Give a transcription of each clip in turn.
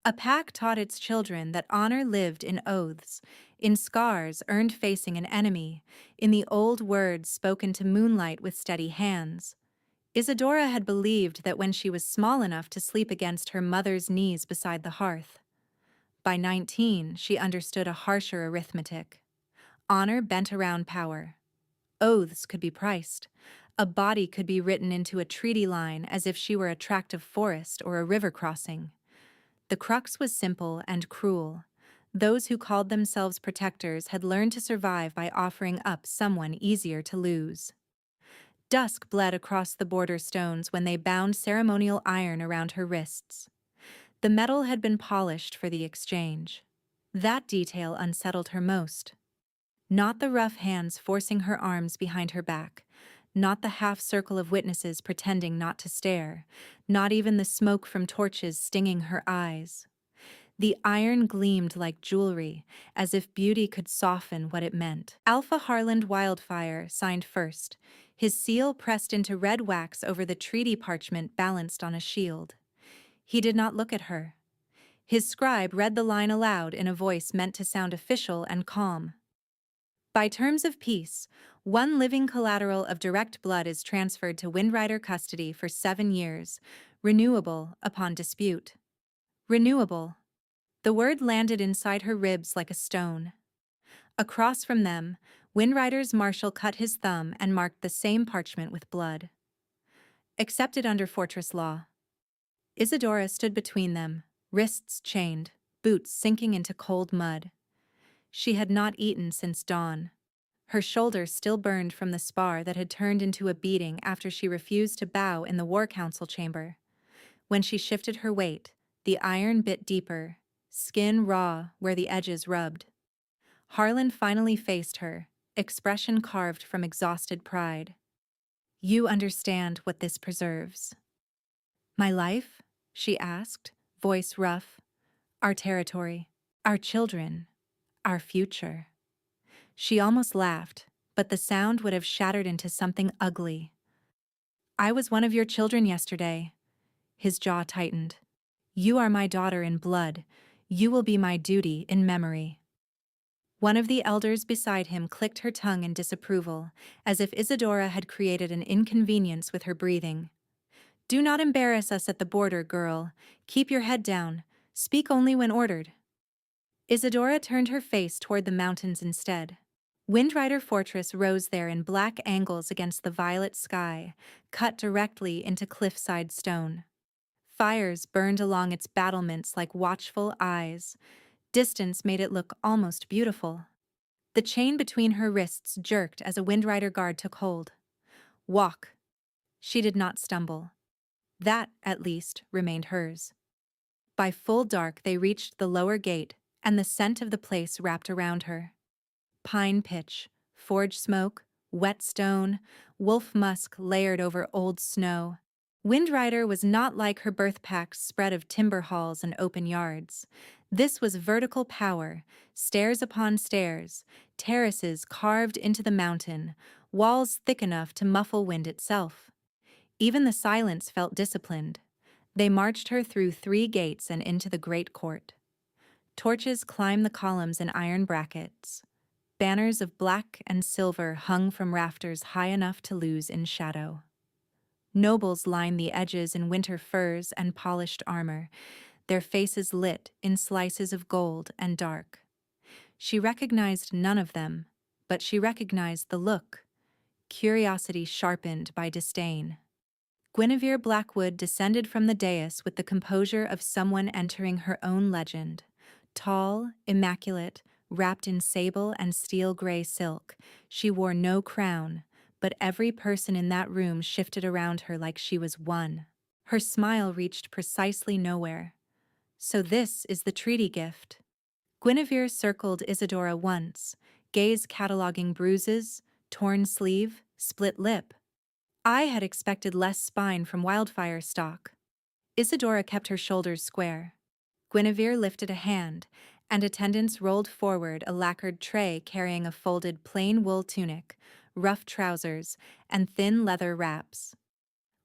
A pack taught its children that honor lived in oaths, in scars earned facing an enemy, in the old words spoken to moonlight with steady hands. Isadora had believed that when she was small enough to sleep against her mother's knees beside the hearth. By 19, she understood a harsher arithmetic. Honor bent around power. Oaths could be priced. A body could be written into a treaty line as if she were a tract of forest or a river crossing. The crux was simple and cruel. Those who called themselves protectors had learned to survive by offering up someone easier to lose. Dusk bled across the border stones when they bound ceremonial iron around her wrists. The metal had been polished for the exchange. That detail unsettled her most. Not the rough hands forcing her arms behind her back, not the half-circle of witnesses pretending not to stare, not even the smoke from torches stinging her eyes. The iron gleamed like jewelry, as if beauty could soften what it meant. Alpha Harland Wildfire signed first, his seal pressed into red wax over the treaty parchment balanced on a shield. He did not look at her. His scribe read the line aloud in a voice meant to sound official and calm. By terms of peace, one living collateral of direct blood is transferred to Windrider custody for 7 years, renewable upon dispute. Renewable. The word landed inside her ribs like a stone. Across from them, Windrider's marshal cut his thumb and marked the same parchment with blood. Accepted under fortress law. Isadora stood between them, wrists chained, boots sinking into cold mud. She had not eaten since dawn. Her shoulder still burned from the spar that had turned into a beating after she refused to bow in the War Council chamber. When she shifted her weight, the iron bit deeper, skin raw where the edges rubbed. Harland finally faced her, expression carved from exhausted pride. "You understand what this preserves." "My life?" she asked, voice rough. "Our territory, our children, our future." She almost laughed, but the sound would have shattered into something ugly. "I was one of your children yesterday." His jaw tightened. "You are my daughter in blood. You will be my duty in memory." One of the elders beside him clicked her tongue in disapproval, as if Isadora had created an inconvenience with her breathing. "Do not embarrass us at the border, girl. Keep your head down. Speak only when ordered." Isadora turned her face toward the mountains instead. Windrider Fortress rose there in black angles against the violet sky, cut directly into cliffside stone. Fires burned along its battlements like watchful eyes. Distance made it look almost beautiful. The chain between her wrists jerked as a Windrider guard took hold. "Walk." She did not stumble. That, at least, remained hers. By full dark they reached the lower gate, and the scent of the place wrapped around her. Pine pitch, forge smoke, wet stone, wolf musk layered over old snow. Windrider was not like her birth pack's spread of timber halls and open yards. This was vertical power, stairs upon stairs, terraces carved into the mountain, walls thick enough to muffle wind itself. Even the silence felt disciplined. They marched her through 3 gates and into the great court. Torches climbed the columns in iron brackets. Banners of black and silver hung from rafters high enough to lose in shadow. Nobles lined the edges in winter furs and polished armor, their faces lit in slices of gold and dark. She recognized none of them, but she recognized the look, curiosity sharpened by disdain. Guinevere Blackwood descended from the dais with the composure of someone entering her own legend. Tall, immaculate, wrapped in sable and steel-gray silk, she wore no crown, but every person in that room shifted around her like she was one. Her smile reached precisely nowhere. "So this is the treaty gift." Guinevere circled Isadora once, gaze cataloging bruises, torn sleeve, split lip. I had expected less spine from Wildfire stock. Isadora kept her shoulders square. Guinevere lifted a hand, and attendants rolled forward a lacquered tray carrying a folded plain wool tunic, rough trousers, and thin leather wraps.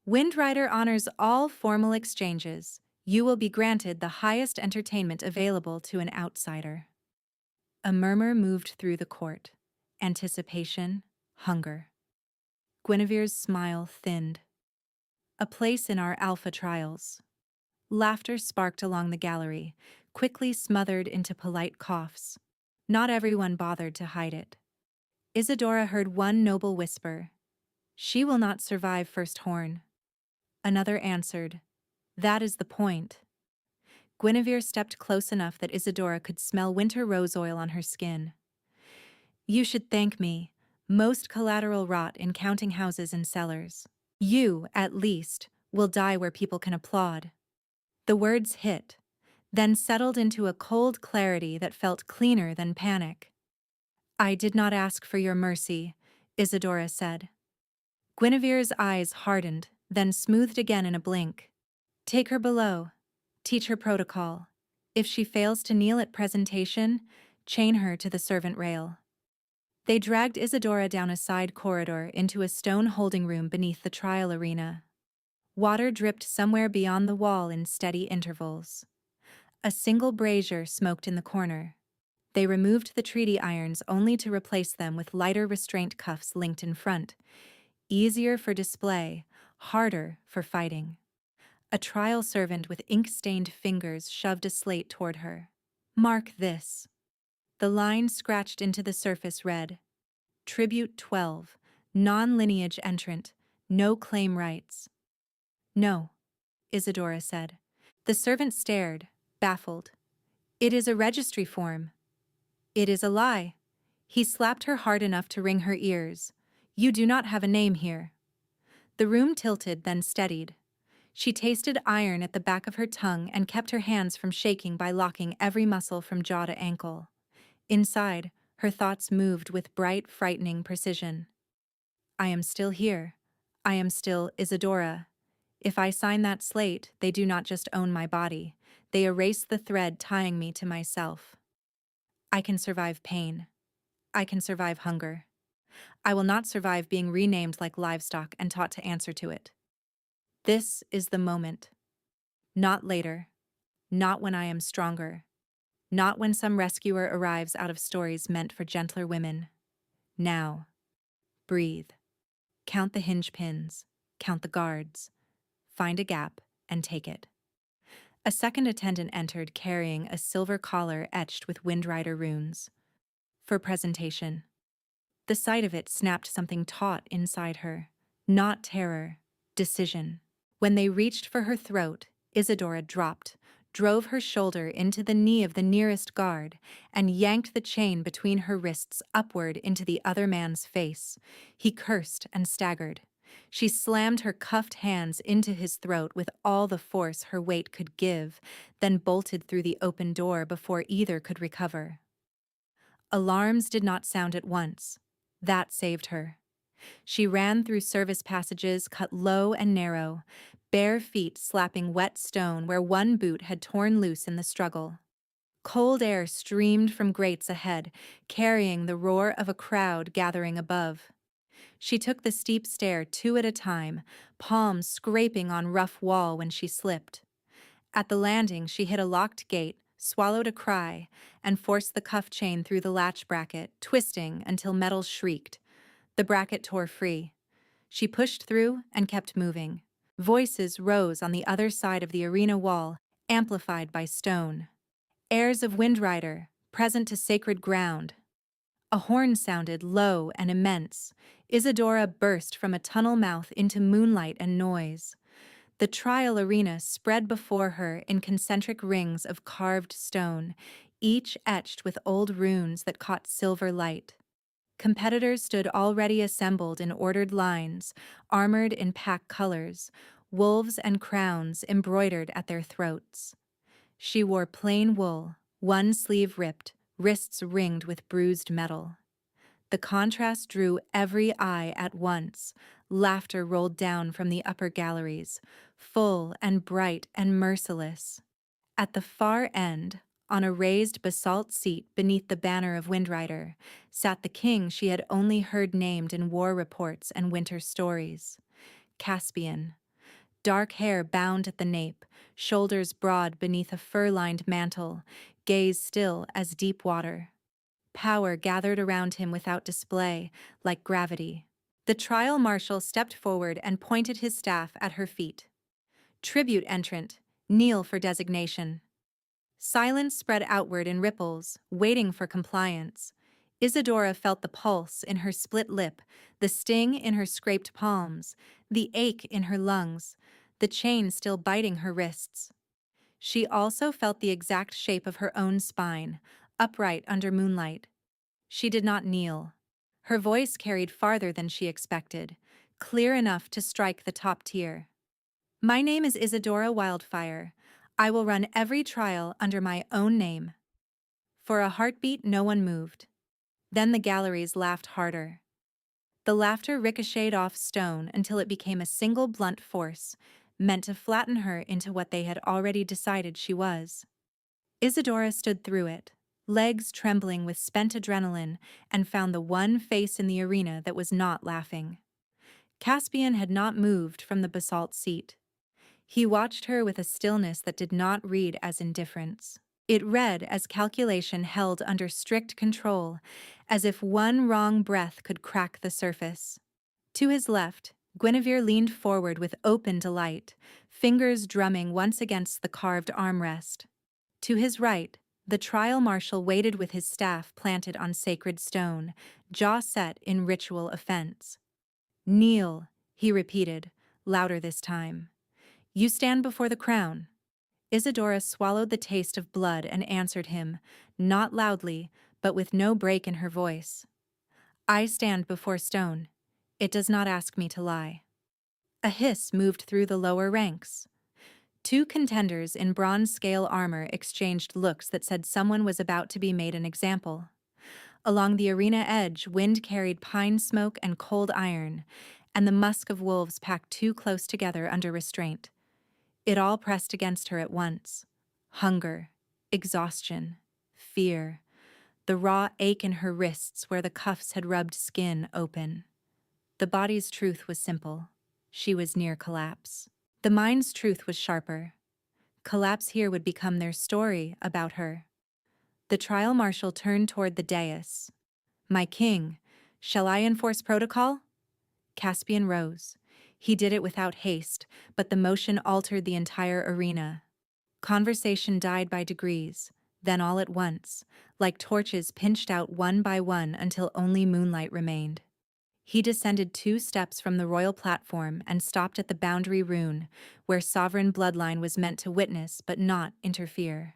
"Windrider honors all formal exchanges. You will be granted the highest entertainment available to an outsider. A murmur moved through the court. Anticipation, hunger. Guinevere's smile thinned. A place in our alpha trials. Laughter sparked along the gallery, quickly smothered into polite coughs. Not everyone bothered to hide it. Isadora heard one noble whisper, "She will not survive first horn." Another answered, "That is the point." Guinevere stepped close enough that Isadora could smell winter rose oil on her skin. "You should thank me. Most collateral rot in counting houses and cellars. You, at least, will die where people can applaud." The words hit, then settled into a cold clarity that felt cleaner than panic. "I did not ask for your mercy," Isadora said. Guinevere's eyes hardened, then smoothed again in a blink. "Take her below. Teach her protocol. If she fails to kneel at presentation, chain her to the servant rail." They dragged Isadora down a side corridor into a stone holding room beneath the trial arena. Water dripped somewhere beyond the wall in steady intervals. A single brazier smoked in the corner. They removed the treaty irons only to replace them with lighter restraint cuffs linked in front. Easier for display, harder for fighting. A trial servant with ink-stained fingers shoved a slate toward her. "Mark this." The line scratched into the surface read, "Tribute 12, non-lineage entrant, no claim rights." "No," Isadora said. The servant stared, baffled. "It is a registry form." "It is a lie." He slapped her hard enough to ring her ears. "You do not have a name here." The room tilted, then steadied. She tasted iron at the back of her tongue and kept her hands from shaking by locking every muscle from jaw to ankle. Inside, her thoughts moved with bright, frightening precision. "I am still here. I am still Isadora. If I sign that slate, they do not just own my body. They erase the thread tying me to myself. I can survive pain. I can survive hunger. I will not survive being renamed like livestock and taught to answer to it. This is the moment. Not later. Not when I am stronger. Not when some rescuer arrives out of stories meant for gentler women. Now. Breathe. Count the hinge pins. Count the guards. Find a gap and take it." A second attendant entered carrying a silver collar etched with Windrider runes. "For presentation." The sight of it snapped something taut inside her. Not terror, decision. When they reached for her throat, Isadora dropped, drove her shoulder into the knee of the nearest guard, and yanked the chain between her wrists upward into the other man's face. He cursed and staggered. She slammed her cuffed hands into his throat with all the force her weight could give, then bolted through the open door before either could recover. Alarms did not sound at once. That saved her. She ran through service passages cut low and narrow, bare feet slapping wet stone where one boot had torn loose in the struggle. Cold air streamed from grates ahead, carrying the roar of a crowd gathering above. She took the steep stair 2 at a time, palms scraping on rough wall when she slipped. At the landing, she hit a locked gate, swallowed a cry, and forced the cuff chain through the latch bracket, twisting until metal shrieked. The bracket tore free. She pushed through and kept moving. Voices rose on the other side of the arena wall, amplified by stone. Airs of Windrider, present to sacred ground. A horn sounded low and immense. Isadora burst from a tunnel mouth into moonlight and noise. The trial arena spread before her in concentric rings of carved stone, each etched with old runes that caught silver light. Competitors stood already assembled in ordered lines, armored in pack colors, wolves and crowns embroidered at their throats. She wore plain wool, one sleeve ripped, wrists ringed with bruised metal. The contrast drew every eye at once. Laughter rolled down from the upper galleries, full and bright and merciless. At the far end, on a raised basalt seat beneath the banner of Windrider, sat the king she had only heard named in war reports and winter stories. Caspian. Dark hair bound at the nape, shoulders broad beneath a fur-lined mantle, gaze still as deep water. Power gathered around him without display, like gravity. The trial marshal stepped forward and pointed his staff at her feet. Tribute entrant, kneel for designation. Silence spread outward in ripples, waiting for compliance. Isadora felt the pulse in her split lip, the sting in her scraped palms, the ache in her lungs, the chain still biting her wrists. She also felt the exact shape of her own spine, upright under moonlight. She did not kneel. Her voice carried farther than she expected, clear enough to strike the top tier. My name is Isadora Wildfire. I will run every trial under my own name. For a heartbeat, no one moved. Then the galleries laughed harder. The laughter ricocheted off stone until it became a single blunt force, meant to flatten her into what they had already decided she was. Isadora stood through it, legs trembling with spent adrenaline, and found the one face in the arena that was not laughing. Caspian had not moved from the basalt seat. He watched her with a stillness that did not read as indifference. It read as calculation held under strict control, as if one wrong breath could crack the surface. To his left, Guinevere leaned forward with open delight, fingers drumming once against the carved armrest. To his right, the trial marshal waited with his staff planted on sacred stone, jaw set in ritual offense. Kneel, he repeated, louder this time. You stand before the crown. Isadora swallowed the taste of blood and answered him, not loudly, but with no break in her voice. I stand before stone. It does not ask me to lie. A hiss moved through the lower ranks. Two contenders in bronze-scale armor exchanged looks that said someone was about to be made an example. Along the arena edge, wind carried pine smoke and cold iron, and the musk of wolves packed too close together under restraint. It all pressed against her at once. Hunger, exhaustion, fear, the raw ache in her wrists where the cuffs had rubbed skin open. The body's truth was simple. She was near collapse. The mind's truth was sharper. Collapse here would become their story about her. The trial marshal turned toward the dais. My king, shall I enforce protocol? Caspian rose. He did it without haste, but the motion altered the entire arena. Conversation died by degrees, then all at once, like torches pinched out one by one until only moonlight remained. He descended 2 steps from the royal platform and stopped at the boundary rune, where sovereign bloodline was meant to witness but not interfere.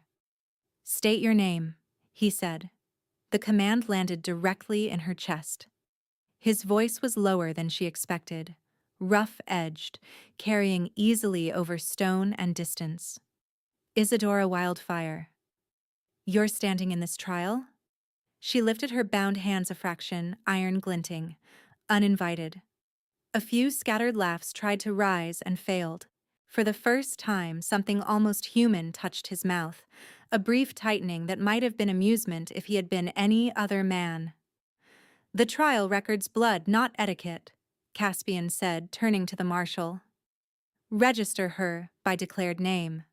State your name, he said. The command landed directly in her chest. His voice was lower than she expected, rough-edged, carrying easily over stone and distance. Isadora Wildfire. You're standing in this trial? She lifted her bound hands a fraction, iron glinting, uninvited. A few scattered laughs tried to rise and failed. For the first time, something almost human touched his mouth, a brief tightening that might have been amusement if he had been any other man. The trial records blood, not etiquette, Caspian said, turning to the marshal. Register her by declared name.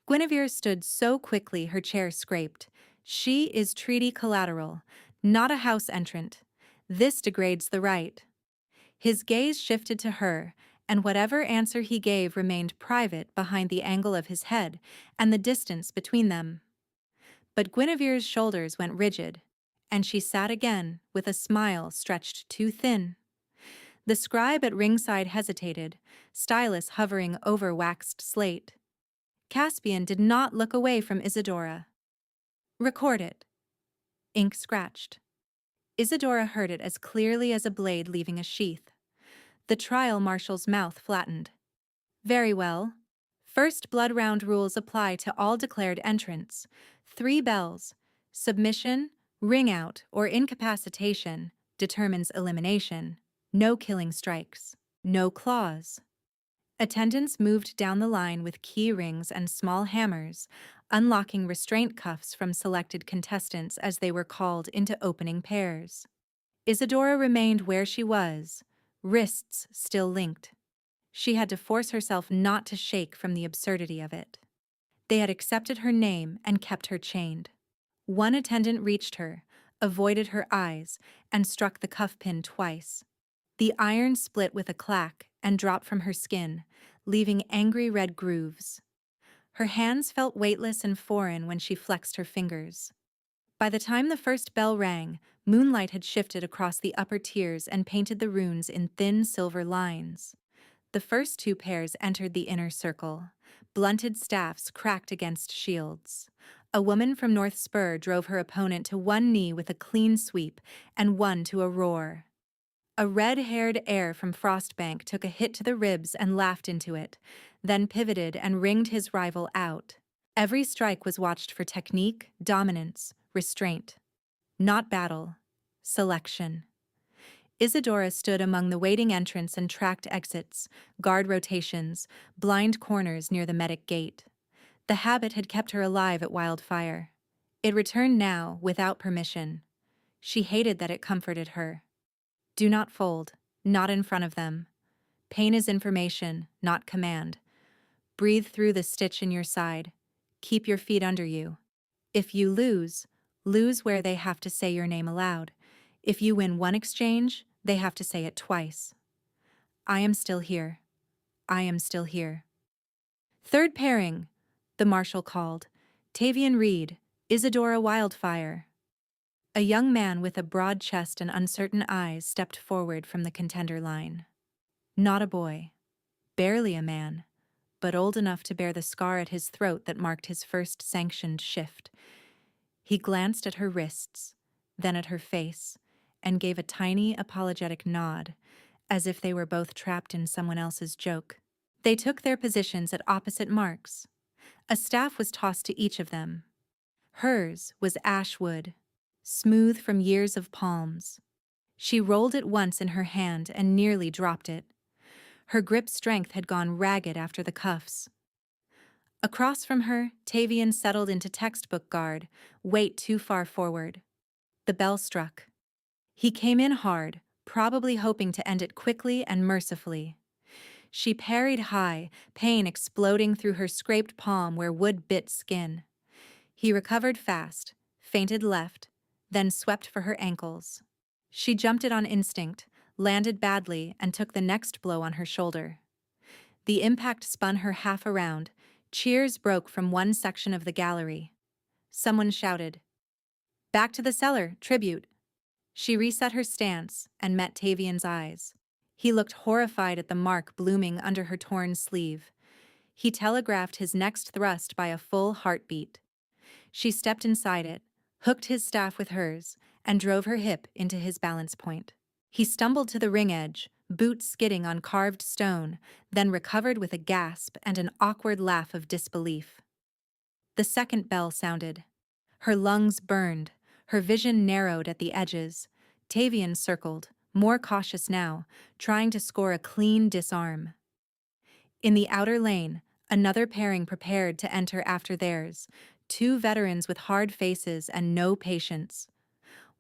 Guinevere stood so quickly her chair scraped. She is treaty collateral, not a house entrant. This degrades the right. His gaze shifted to her, and whatever answer he gave remained private behind the angle of his head and the distance between them. But Guinevere's shoulders went rigid, and she sat again with a smile stretched too thin. The scribe at ringside hesitated, stylus hovering over waxed slate. Caspian did not look away from Isadora. Record it. Ink scratched. Isadora heard it as clearly as a blade leaving a sheath. The trial marshal's mouth flattened. Very well. First blood round rules apply to all declared entrants. 3 bells. Submission, ring out, or incapacitation determines elimination. No killing strikes. No claws. Attendants moved down the line with key rings and small hammers, unlocking restraint cuffs from selected contestants as they were called into opening pairs. Isadora remained where she was, wrists still linked. She had to force herself not to shake from the absurdity of it. They had accepted her name and kept her chained. One attendant reached her, avoided her eyes, and struck the cuff pin twice. The iron split with a clack and dropped from her skin, leaving angry red grooves. Her hands felt weightless and foreign when she flexed her fingers. By the time the first bell rang, moonlight had shifted across the upper tiers and painted the runes in thin silver lines. The first two pairs entered the inner circle. Blunted staffs cracked against shields. A woman from North Spur drove her opponent to one knee with a clean sweep and one to a roar. A red-haired heir from Frostbank took a hit to the ribs and laughed into it, then pivoted and ringed his rival out. Every strike was watched for technique, dominance, restraint. Not battle. Selection. Isadora stood among the waiting entrants and tracked exits, guard rotations, blind corners near the medic gate. The habit had kept her alive at Wildfire. It returned now, without permission. She hated that it comforted her. Do not fold, not in front of them. Pain is information, not command. Breathe through the stitch in your side. Keep your feet under you. If you lose, lose where they have to say your name aloud. If you win one exchange, they have to say it twice. I am still here. I am still here. Third pairing, the marshal called. Tavian Reed, Isadora Wildfire. A young man with a broad chest and uncertain eyes stepped forward from the contender line. Not a boy. Barely a man, but old enough to bear the scar at his throat that marked his first sanctioned shift. He glanced at her wrists, then at her face, and gave a tiny, apologetic nod, as if they were both trapped in someone else's joke. They took their positions at opposite marks. A staff was tossed to each of them. Hers was ash wood, smooth from years of palms. She rolled it once in her hand and nearly dropped it. Her grip strength had gone ragged after the cuffs. Across from her, Tavian settled into textbook guard, weight too far forward. The bell struck. He came in hard, probably hoping to end it quickly and mercifully. She parried high, pain exploding through her scraped palm where wood bit skin. He recovered fast, feinted left, then swept for her ankles. She jumped it on instinct, landed badly, and took the next blow on her shoulder. The impact spun her half around. Cheers broke from one section of the gallery. Someone shouted, "Back to the cellar, tribute." She reset her stance and met Tavian's eyes. He looked horrified at the mark blooming under her torn sleeve. He telegraphed his next thrust by a full heartbeat. She stepped inside it, hooked his staff with hers, and drove her hip into his balance point. He stumbled to the ring edge, boots skidding on carved stone, then recovered with a gasp and an awkward laugh of disbelief. The second bell sounded. Her lungs burned, her vision narrowed at the edges. Tavian circled, more cautious now, trying to score a clean disarm. In the outer lane, another pairing prepared to enter after theirs, two veterans with hard faces and no patience.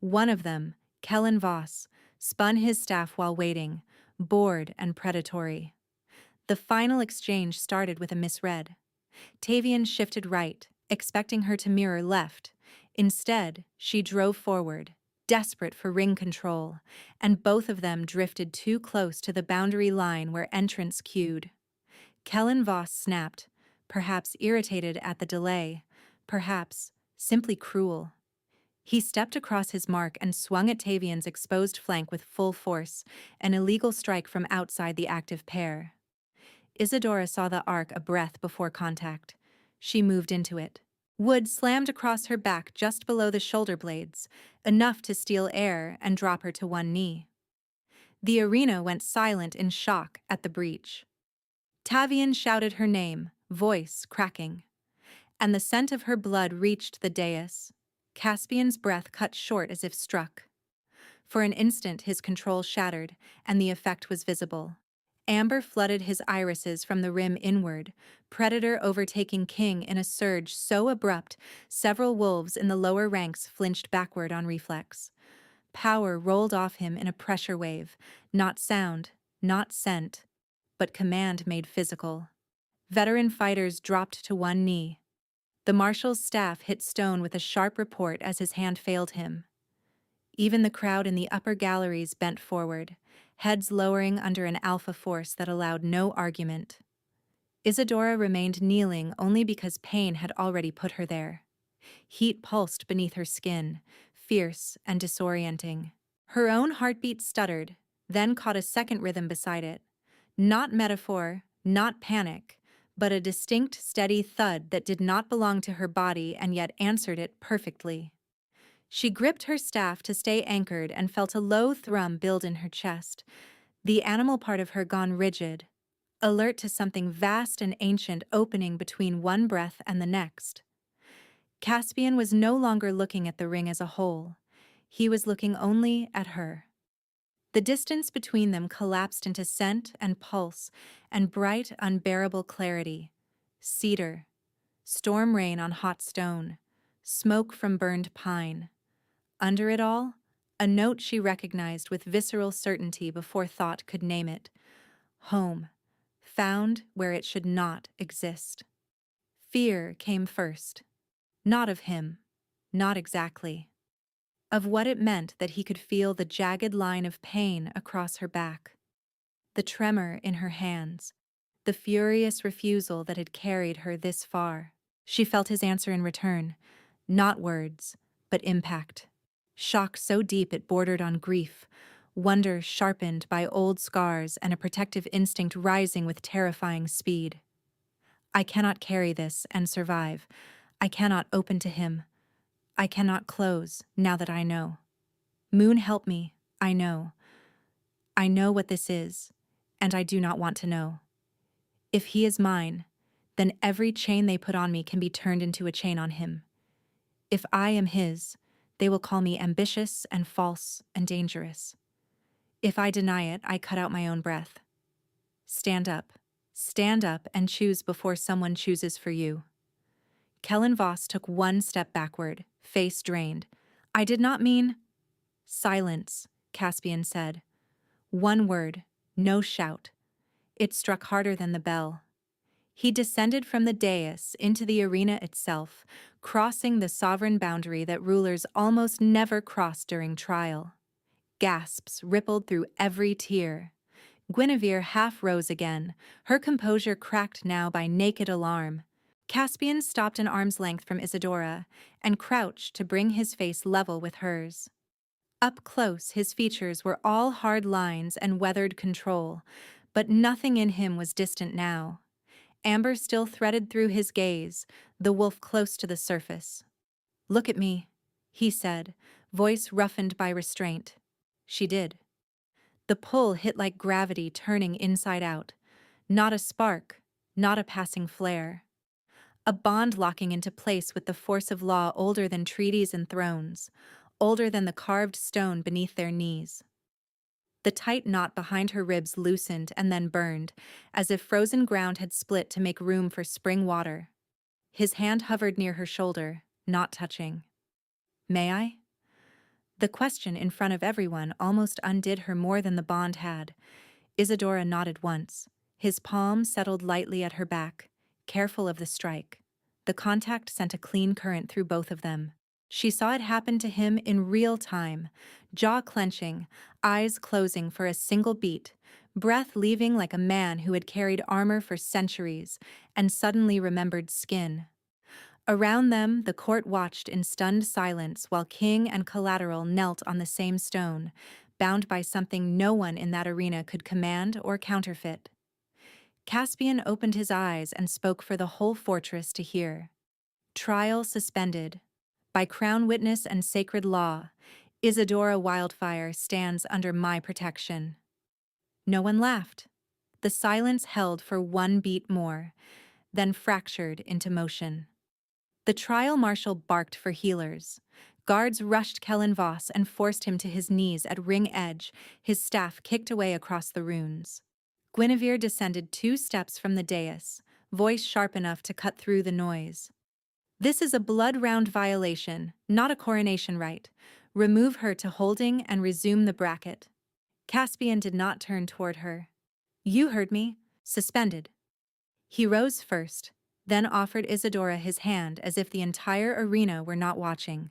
One of them, Kellen Voss, spun his staff while waiting, bored and predatory. The final exchange started with a misread. Tavian shifted right, expecting her to mirror left. Instead, she drove forward, desperate for ring control, and both of them drifted too close to the boundary line where entrance queued. Kellen Voss snapped, perhaps irritated at the delay, perhaps simply cruel. He stepped across his mark and swung at Tavian's exposed flank with full force, an illegal strike from outside the active pair. Isadora saw the arc a breath before contact. She moved into it. Wood slammed across her back just below the shoulder blades, enough to steal air and drop her to one knee. The arena went silent in shock at the breach. Tavian shouted her name, voice cracking. And the scent of her blood reached the dais. Caspian's breath cut short as if struck. For an instant his control shattered, and the effect was visible. Amber flooded his irises from the rim inward, Predator overtaking King in a surge so abrupt several wolves in the lower ranks flinched backward on reflex. Power rolled off him in a pressure wave, not sound, not scent, but command made physical. Veteran fighters dropped to one knee. The marshal's staff hit stone with a sharp report as his hand failed him. Even the crowd in the upper galleries bent forward, heads lowering under an alpha force that allowed no argument. Isadora remained kneeling only because pain had already put her there. Heat pulsed beneath her skin, fierce and disorienting. Her own heartbeat stuttered, then caught a second rhythm beside it. Not metaphor, not panic, but a distinct, steady thud that did not belong to her body and yet answered it perfectly. She gripped her staff to stay anchored and felt a low thrum build in her chest, the animal part of her gone rigid, alert to something vast and ancient opening between one breath and the next. Caspian was no longer looking at the ring as a whole. He was looking only at her. The distance between them collapsed into scent and pulse and bright, unbearable clarity. Cedar, storm rain on hot stone, smoke from burned pine. Under it all, a note she recognized with visceral certainty before thought could name it. Home, found where it should not exist. Fear came first. Not of him, not exactly. Of what it meant that he could feel the jagged line of pain across her back, the tremor in her hands, the furious refusal that had carried her this far. She felt his answer in return, not words, but impact. Shock so deep it bordered on grief, wonder sharpened by old scars and a protective instinct rising with terrifying speed. I cannot carry this and survive. I cannot open to him. I cannot close, now that I know. Moon, help me, I know. I know what this is, and I do not want to know. If he is mine, then every chain they put on me can be turned into a chain on him. If I am his, they will call me ambitious and false and dangerous. If I deny it, I cut out my own breath. Stand up and choose before someone chooses for you. Kellen Voss took one step backward, face drained. I did not mean... Silence, Caspian said. One word, no shout. It struck harder than the bell. He descended from the dais into the arena itself, crossing the sovereign boundary that rulers almost never cross during trial. Gasps rippled through every tier. Guinevere half rose again, her composure cracked now by naked alarm. Caspian stopped an arm's length from Isadora and crouched to bring his face level with hers. Up close, his features were all hard lines and weathered control, but nothing in him was distant now. Amber still threaded through his gaze, the wolf close to the surface. Look at me, he said, voice roughened by restraint. She did. The pull hit like gravity turning inside out. Not a spark, not a passing flare. A bond locking into place with the force of law older than treaties and thrones, older than the carved stone beneath their knees. The tight knot behind her ribs loosened and then burned, as if frozen ground had split to make room for spring water. His hand hovered near her shoulder, not touching. May I? The question in front of everyone almost undid her more than the bond had. Isadora nodded once. His palm settled lightly at her back, careful of the strike. The contact sent a clean current through both of them. She saw it happen to him in real time, jaw clenching, eyes closing for a single beat, breath leaving like a man who had carried armor for centuries and suddenly remembered skin. Around them, the court watched in stunned silence while king and collateral knelt on the same stone, bound by something no one in that arena could command or counterfeit. Caspian opened his eyes and spoke for the whole fortress to hear. Trial suspended. By crown witness and sacred law, Isadora Wildfire stands under my protection. No one laughed. The silence held for one beat more, then fractured into motion. The trial marshal barked for healers. Guards rushed Kellen Voss and forced him to his knees at ring edge, his staff kicked away across the runes. Guinevere descended 2 steps from the dais, voice sharp enough to cut through the noise. This is a blood round violation, not a coronation rite. Remove her to holding and resume the bracket. Caspian did not turn toward her. You heard me. suspended. He rose first, then offered Isadora his hand as if the entire arena were not watching.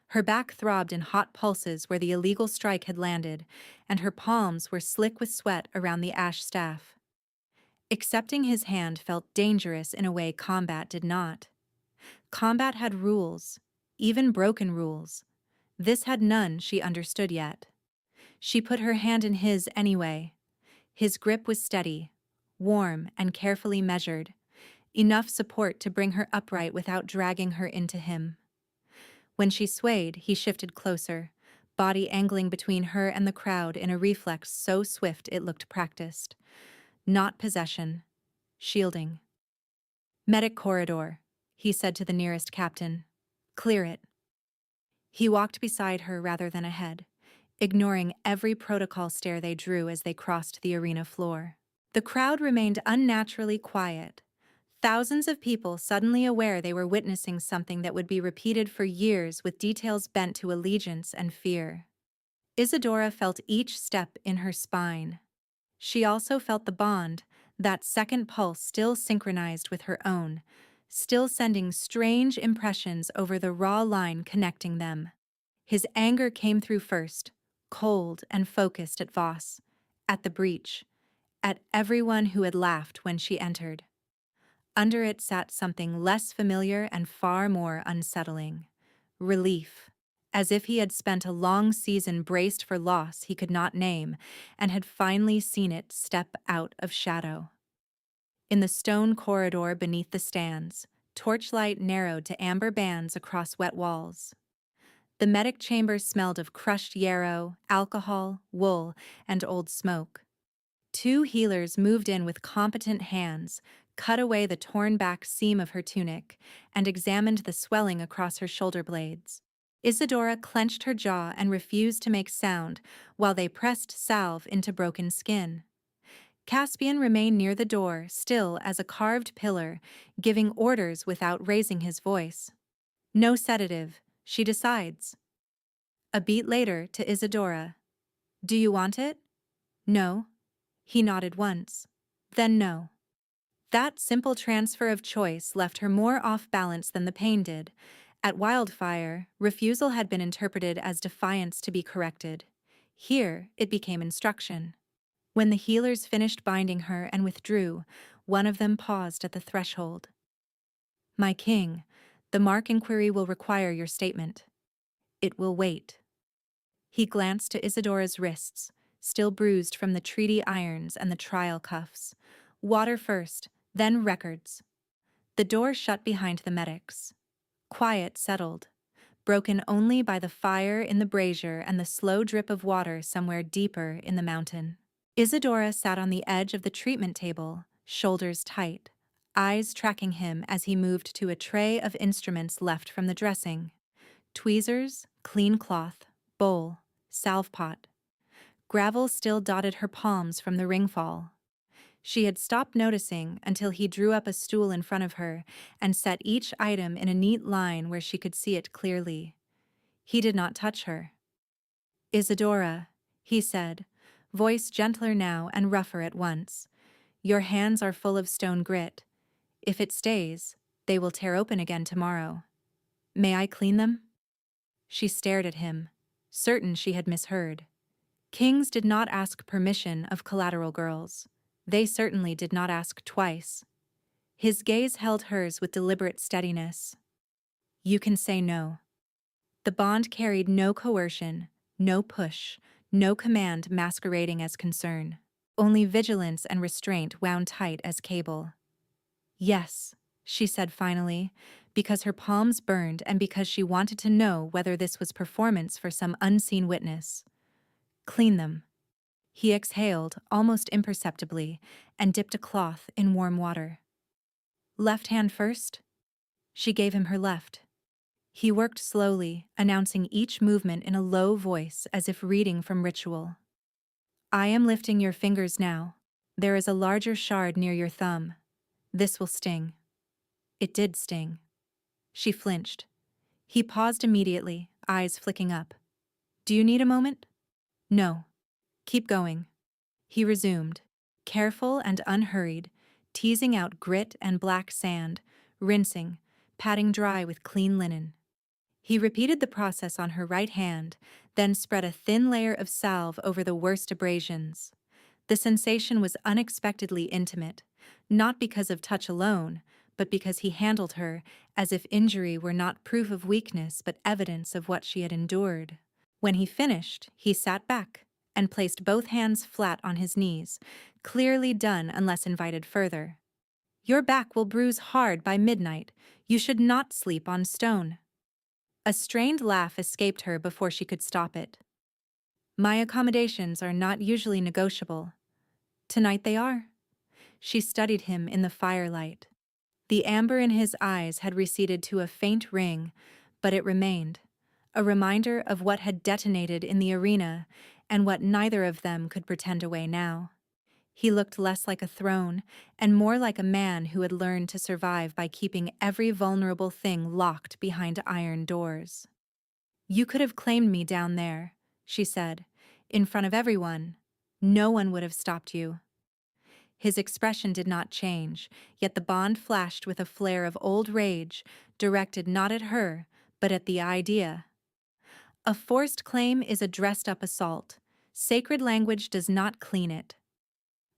Her back throbbed in hot pulses where the illegal strike had landed, and her palms were slick with sweat around the ash staff. Accepting his hand felt dangerous in a way combat did not. Combat had rules, even broken rules. This had none she understood yet. She put her hand in his anyway. His grip was steady, warm and carefully measured, enough support to bring her upright without dragging her into him. When she swayed, he shifted closer, body angling between her and the crowd in a reflex so swift it looked practiced. Not possession, shielding. "Medic corridor," he said to the nearest captain. "Clear it." He walked beside her rather than ahead, ignoring every protocol stare they drew as they crossed the arena floor. The crowd remained unnaturally quiet. Thousands of people suddenly aware they were witnessing something that would be repeated for years with details bent to allegiance and fear. Isadora felt each step in her spine. She also felt the bond, that second pulse still synchronized with her own, still sending strange impressions over the raw line connecting them. His anger came through first, cold and focused at Voss, at the breach, at everyone who had laughed when she entered. Under it sat something less familiar and far more unsettling. Relief, as if he had spent a long season braced for loss he could not name, and had finally seen it step out of shadow. In the stone corridor beneath the stands, torchlight narrowed to amber bands across wet walls. The medic chamber smelled of crushed yarrow, alcohol, wool, and old smoke. Two healers moved in with competent hands, cut away the torn-back seam of her tunic, and examined the swelling across her shoulder blades. Isadora clenched her jaw and refused to make sound while they pressed salve into broken skin. Caspian remained near the door, still as a carved pillar, giving orders without raising his voice. "No sedative, she decides." A beat later to Isadora. "Do you want it?" "No." He nodded once. Then no. That simple transfer of choice left her more off balance than the pain did. At Wildfire, refusal had been interpreted as defiance to be corrected. Here, it became instruction. When the healers finished binding her and withdrew, one of them paused at the threshold. "My king, the Mark inquiry will require your statement." "It will wait." He glanced to Isadora's wrists, still bruised from the treaty irons and the trial cuffs. "Water first, then records." The door shut behind the medics. Quiet settled, broken only by the fire in the brazier and the slow drip of water somewhere deeper in the mountain. Isadora sat on the edge of the treatment table, shoulders tight, eyes tracking him as he moved to a tray of instruments left from the dressing. Tweezers, clean cloth, bowl, salve pot. Gravel still dotted her palms from the ringfall. She had stopped noticing until he drew up a stool in front of her and set each item in a neat line where she could see it clearly. He did not touch her. "Isadora," he said, voice gentler now and rougher at once. "Your hands are full of stone grit. If it stays, they will tear open again tomorrow. May I clean them?" She stared at him, certain she had misheard. Kings did not ask permission of collateral girls. They certainly did not ask twice. His gaze held hers with deliberate steadiness. "You can say no." The bond carried no coercion, no push, no command masquerading as concern. Only vigilance and restraint wound tight as cable. "Yes," she said finally, because her palms burned and because she wanted to know whether this was performance for some unseen witness. "Clean them." He exhaled, almost imperceptibly, and dipped a cloth in warm water. "Left hand first?" She gave him her left. He worked slowly, announcing each movement in a low voice as if reading from ritual. "I am lifting your fingers now. There is a larger shard near your thumb. This will sting." It did sting. She flinched. He paused immediately, eyes flicking up. "Do you need a moment?" "No." "Keep going." He resumed, careful and unhurried, teasing out grit and black sand, rinsing, patting dry with clean linen. He repeated the process on her right hand, then spread a thin layer of salve over the worst abrasions. The sensation was unexpectedly intimate, not because of touch alone, but because he handled her as if injury were not proof of weakness but evidence of what she had endured. When he finished, he sat back and placed both hands flat on his knees, clearly done unless invited further. Your back will bruise hard by midnight. You should not sleep on stone. A strained laugh escaped her before she could stop it. My accommodations are not usually negotiable. Tonight they are. She studied him in the firelight. The amber in his eyes had receded to a faint ring, but it remained, a reminder of what had detonated in the arena and what neither of them could pretend away now. He looked less like a throne and more like a man who had learned to survive by keeping every vulnerable thing locked behind iron doors. You could have claimed me down there, she said, in front of everyone. No one would have stopped you. His expression did not change, yet the bond flashed with a flare of old rage, directed not at her, but at the idea. A forced claim is a dressed-up assault. Sacred language does not clean it.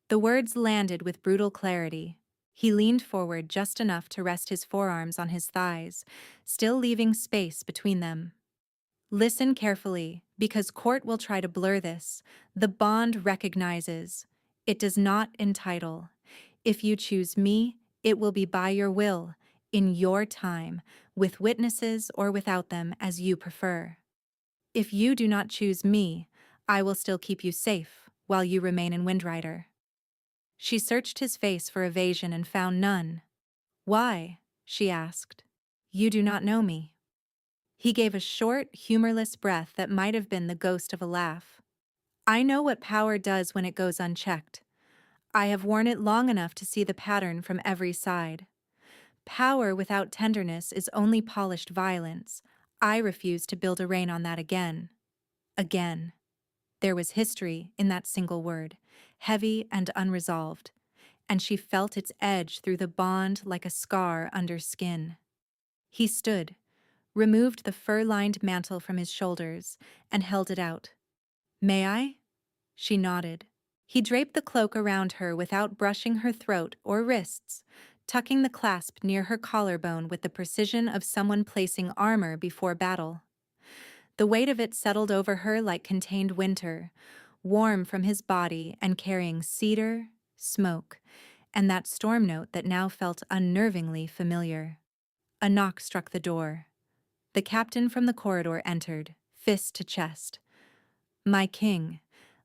The words landed with brutal clarity. He leaned forward just enough to rest his forearms on his thighs, still leaving space between them. Listen carefully, because court will try to blur this. The bond recognizes. It does not entitle. If you choose me, it will be by your will, in your time, with witnesses or without them as you prefer. If you do not choose me, I will still keep you safe while you remain in Windrider. She searched his face for evasion and found none. Why? She asked. You do not know me. He gave a short, humorless breath that might have been the ghost of a laugh. I know what power does when it goes unchecked. I have worn it long enough to see the pattern from every side. Power without tenderness is only polished violence. I refuse to build a reign on that again. Again. There was history in that single word, heavy and unresolved, and she felt its edge through the bond like a scar under skin. He stood, removed the fur-lined mantle from his shoulders, and held it out. May I? She nodded. He draped the cloak around her without brushing her throat or wrists, tucking the clasp near her collarbone with the precision of someone placing armor before battle. The weight of it settled over her like contained winter, warm from his body and carrying cedar, smoke, and that storm note that now felt unnervingly familiar. A knock struck the door. The captain from the corridor entered, fist to chest. My king,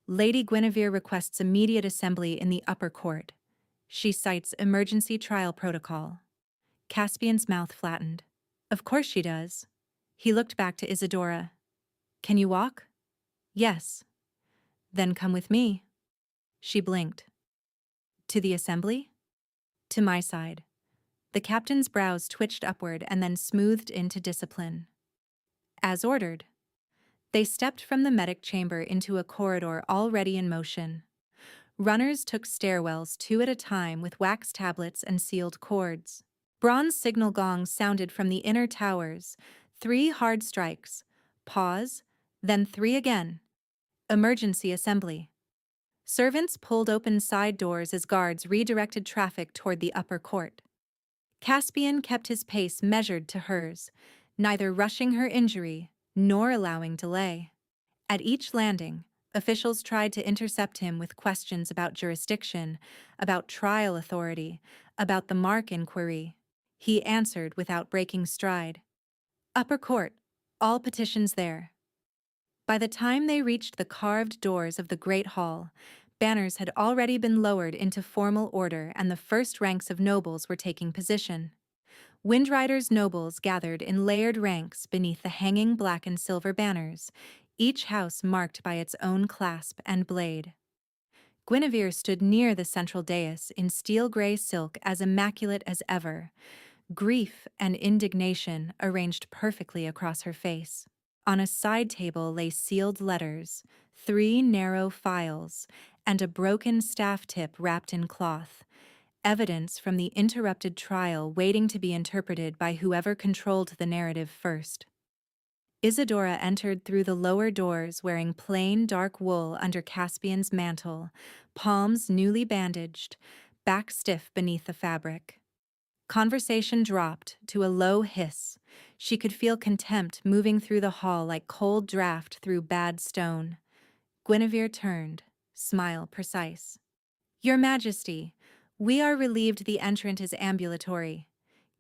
Lady Guinevere requests immediate assembly in the upper court. She cites emergency trial protocol. Caspian's mouth flattened. Of course she does. He looked back to Isadora. Can you walk? Yes. Then come with me. She blinked. To the assembly? To my side. The captain's brows twitched upward and then smoothed into discipline. As ordered. They stepped from the medic chamber into a corridor already in motion. Runners took stairwells 2 at a time with wax tablets and sealed cords. Bronze signal gongs sounded from the inner towers, 3 hard strikes, pause, then 3 again. Emergency assembly. Servants pulled open side doors as guards redirected traffic toward the upper court. Caspian kept his pace measured to hers, neither rushing her injury nor allowing delay. At each landing, officials tried to intercept him with questions about jurisdiction, about trial authority, about the Mark inquiry. He answered without breaking stride. Upper court, all petitions there. By the time they reached the carved doors of the Great Hall, banners had already been lowered into formal order and the first ranks of nobles were taking position. Windrider's nobles gathered in layered ranks beneath the hanging black and silver banners, each house marked by its own clasp and blade. Guinevere stood near the central dais in steel-gray silk as immaculate as ever, grief and indignation arranged perfectly across her face. On a side table lay sealed letters, 3 narrow files, and a broken staff tip wrapped in cloth, evidence from the interrupted trial waiting to be interpreted by whoever controlled the narrative first. Isadora entered through the lower doors wearing plain dark wool under Caspian's mantle, palms newly bandaged, back stiff beneath the fabric. Conversation dropped to a low hiss. She could feel contempt moving through the hall like cold draft through bad stone. Guinevere turned, smile precise. Your Majesty, we are relieved the entrant is ambulatory.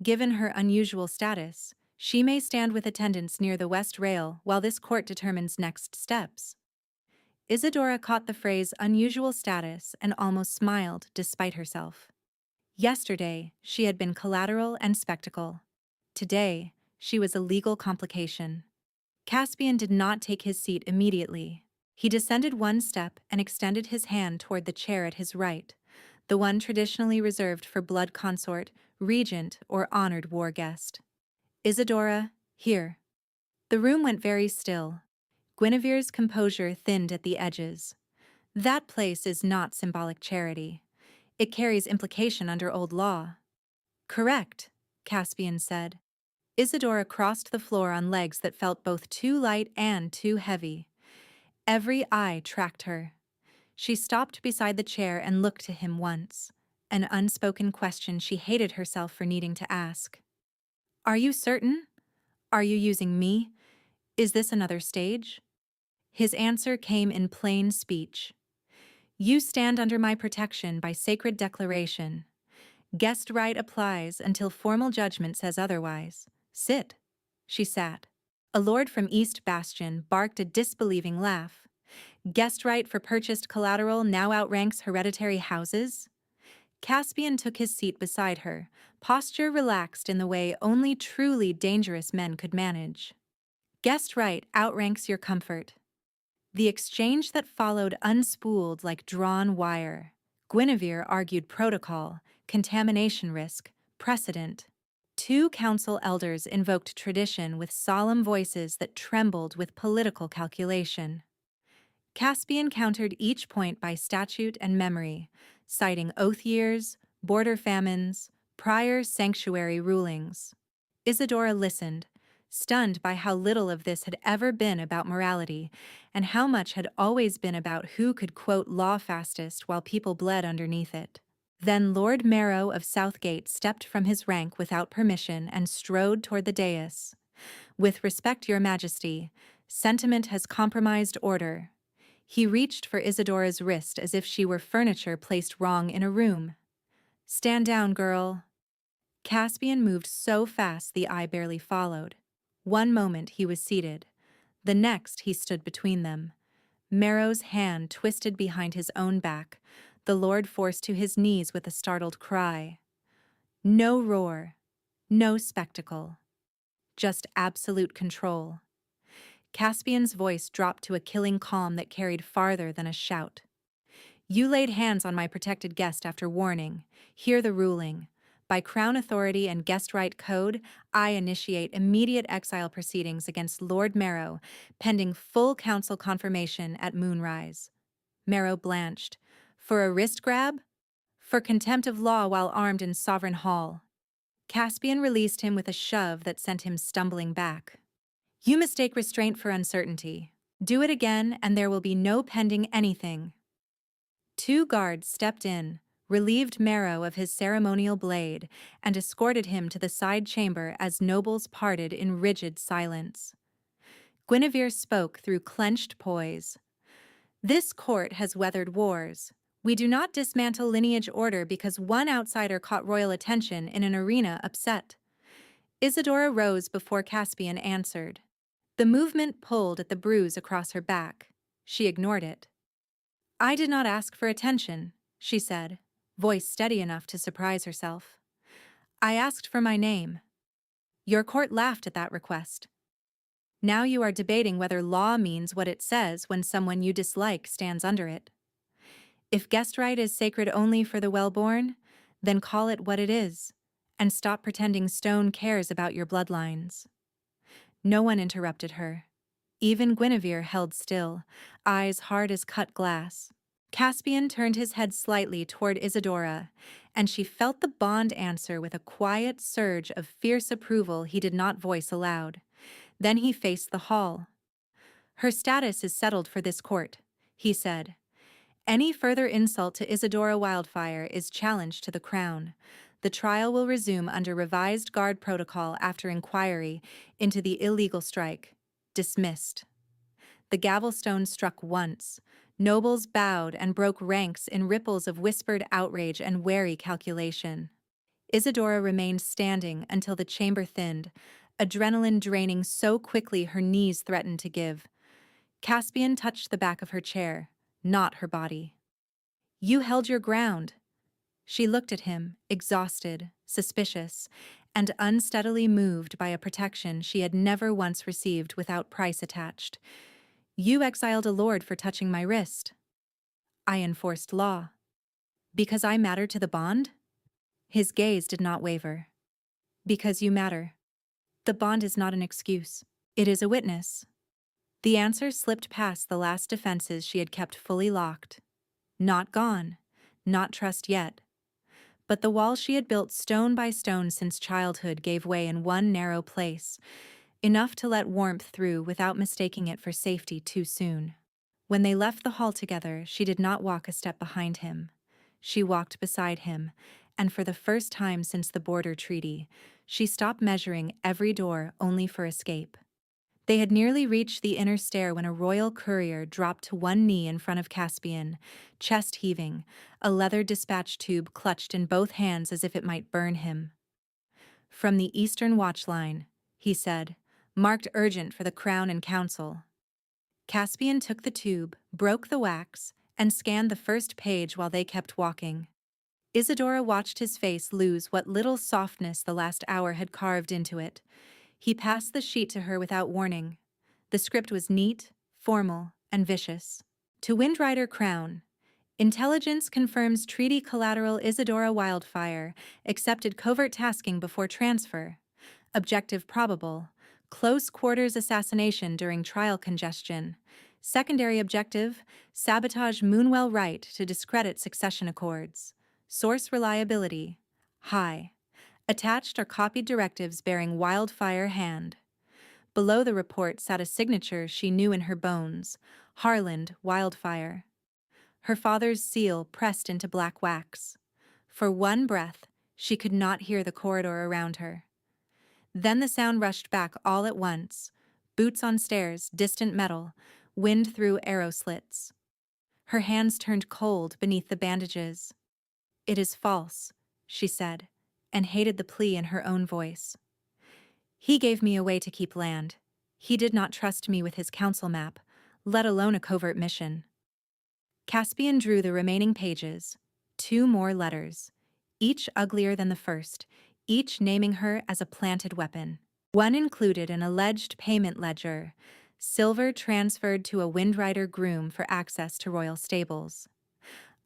Given her unusual status, she may stand with attendants near the west rail while this court determines next steps. Isadora caught the phrase unusual status and almost smiled despite herself. Yesterday, she had been collateral and spectacle. Today, she was a legal complication. Caspian did not take his seat immediately. He descended one step and extended his hand toward the chair at his right, the one traditionally reserved for blood consort, regent, or honored war guest. Isadora, here. The room went very still. Guinevere's composure thinned at the edges. That place is not symbolic charity. It carries implication under old law. Correct, Caspian said. Isadora crossed the floor on legs that felt both too light and too heavy. Every eye tracked her. She stopped beside the chair and looked to him once, an unspoken question she hated herself for needing to ask. Are you certain? Are you using me? Is this another stage? His answer came in plain speech. You stand under my protection by sacred declaration. Guest right applies until formal judgment says otherwise. Sit. She sat. A lord from East Bastion barked a disbelieving laugh. Guest right for purchased collateral now outranks hereditary houses? Caspian took his seat beside her, posture relaxed in the way only truly dangerous men could manage. Guest right outranks your comfort. The exchange that followed unspooled like drawn wire. Guinevere argued protocol, contamination risk, precedent. Two council elders invoked tradition with solemn voices that trembled with political calculation. Caspian countered each point by statute and memory, citing oath years, border famines, prior sanctuary rulings. Isadora listened, stunned by how little of this had ever been about morality, and how much had always been about who could quote law fastest while people bled underneath it. Then Lord Marrow of Southgate stepped from his rank without permission and strode toward the dais. With respect, Your Majesty, sentiment has compromised order. He reached for Isadora's wrist as if she were furniture placed wrong in a room. Stand down, girl. Caspian moved so fast the eye barely followed. One moment he was seated. The next he stood between them. Marrow's hand twisted behind his own back, the lord forced to his knees with a startled cry. No roar, no spectacle. Just absolute control. Caspian's voice dropped to a killing calm that carried farther than a shout. You laid hands on my protected guest after warning. Hear the ruling. By Crown authority and guest right code, I initiate immediate exile proceedings against Lord Marrow, pending full council confirmation at moonrise. Marrow blanched. For a wrist grab? For contempt of law while armed in Sovereign Hall. Caspian released him with a shove that sent him stumbling back. You mistake restraint for uncertainty. Do it again and there will be no pending anything. Two guards stepped in, relieved Marrow of his ceremonial blade, and escorted him to the side chamber as nobles parted in rigid silence. Guinevere spoke through clenched poise. This court has weathered wars. We do not dismantle lineage order because one outsider caught royal attention in an arena upset. Isadora rose before Caspian answered. The movement pulled at the bruise across her back. She ignored it. I did not ask for attention, she said, voice steady enough to surprise herself. I asked for my name. Your court laughed at that request. Now you are debating whether law means what it says when someone you dislike stands under it. If guest right is sacred only for the well-born, then call it what it is, and stop pretending stone cares about your bloodlines. No one interrupted her. Even Guinevere held still, eyes hard as cut glass. Caspian turned his head slightly toward Isidora, and she felt the bond answer with a quiet surge of fierce approval he did not voice aloud. Then he faced the hall. "Her status is settled for this court," he said. "Any further insult to Isidora Wildfire is challenged to the crown. The trial will resume under revised guard protocol after inquiry into the illegal strike. Dismissed." The gavelstone struck once. Nobles bowed and broke ranks in ripples of whispered outrage and wary calculation. Isidora remained standing until the chamber thinned, adrenaline draining so quickly her knees threatened to give. Caspian touched the back of her chair, not her body. "You held your ground." She looked at him, exhausted, suspicious, and unsteadily moved by a protection she had never once received without price attached. "You exiled a lord for touching my wrist." "I enforced law." "Because I matter to the bond?" His gaze did not waver. "Because you matter. The bond is not an excuse. It is a witness." The answer slipped past the last defenses she had kept fully locked. Not gone, not trust yet. But the wall she had built stone by stone since childhood gave way in one narrow place, enough to let warmth through without mistaking it for safety too soon. When they left the hall together, she did not walk a step behind him. She walked beside him, and for the first time since the border treaty, she stopped measuring every door only for escape. They had nearly reached the inner stair when a royal courier dropped to one knee in front of Caspian, chest heaving, a leather dispatch tube clutched in both hands as if it might burn him. "From the Eastern Watch Line," he said, "marked urgent for the Crown and Council." Caspian took the tube, broke the wax, and scanned the first page while they kept walking. Isidora watched his face lose what little softness the last hour had carved into it. He passed the sheet to her without warning. The script was neat, formal, and vicious. To Windrider Crown. Intelligence confirms treaty collateral Isidora Wildfire accepted covert tasking before transfer. Objective probable. Close quarters assassination during trial congestion. Secondary objective, sabotage Moonwell right to discredit succession accords. Source reliability, high. Attached are copied directives bearing Wildfire hand. Below the report sat a signature she knew in her bones, Harland Wildfire. Her father's seal pressed into black wax. For one breath, she could not hear the corridor around her. Then the sound rushed back all at once. Boots on stairs, distant metal, wind through arrow slits. Her hands turned cold beneath the bandages. "It is false," she said, and hated the plea in her own voice. "He gave me a way to keep land. He did not trust me with his council map, let alone a covert mission." Caspian drew the remaining pages, 2 more letters, each uglier than the first, each naming her as a planted weapon. One included an alleged payment ledger, silver transferred to a Windrider groom for access to royal stables.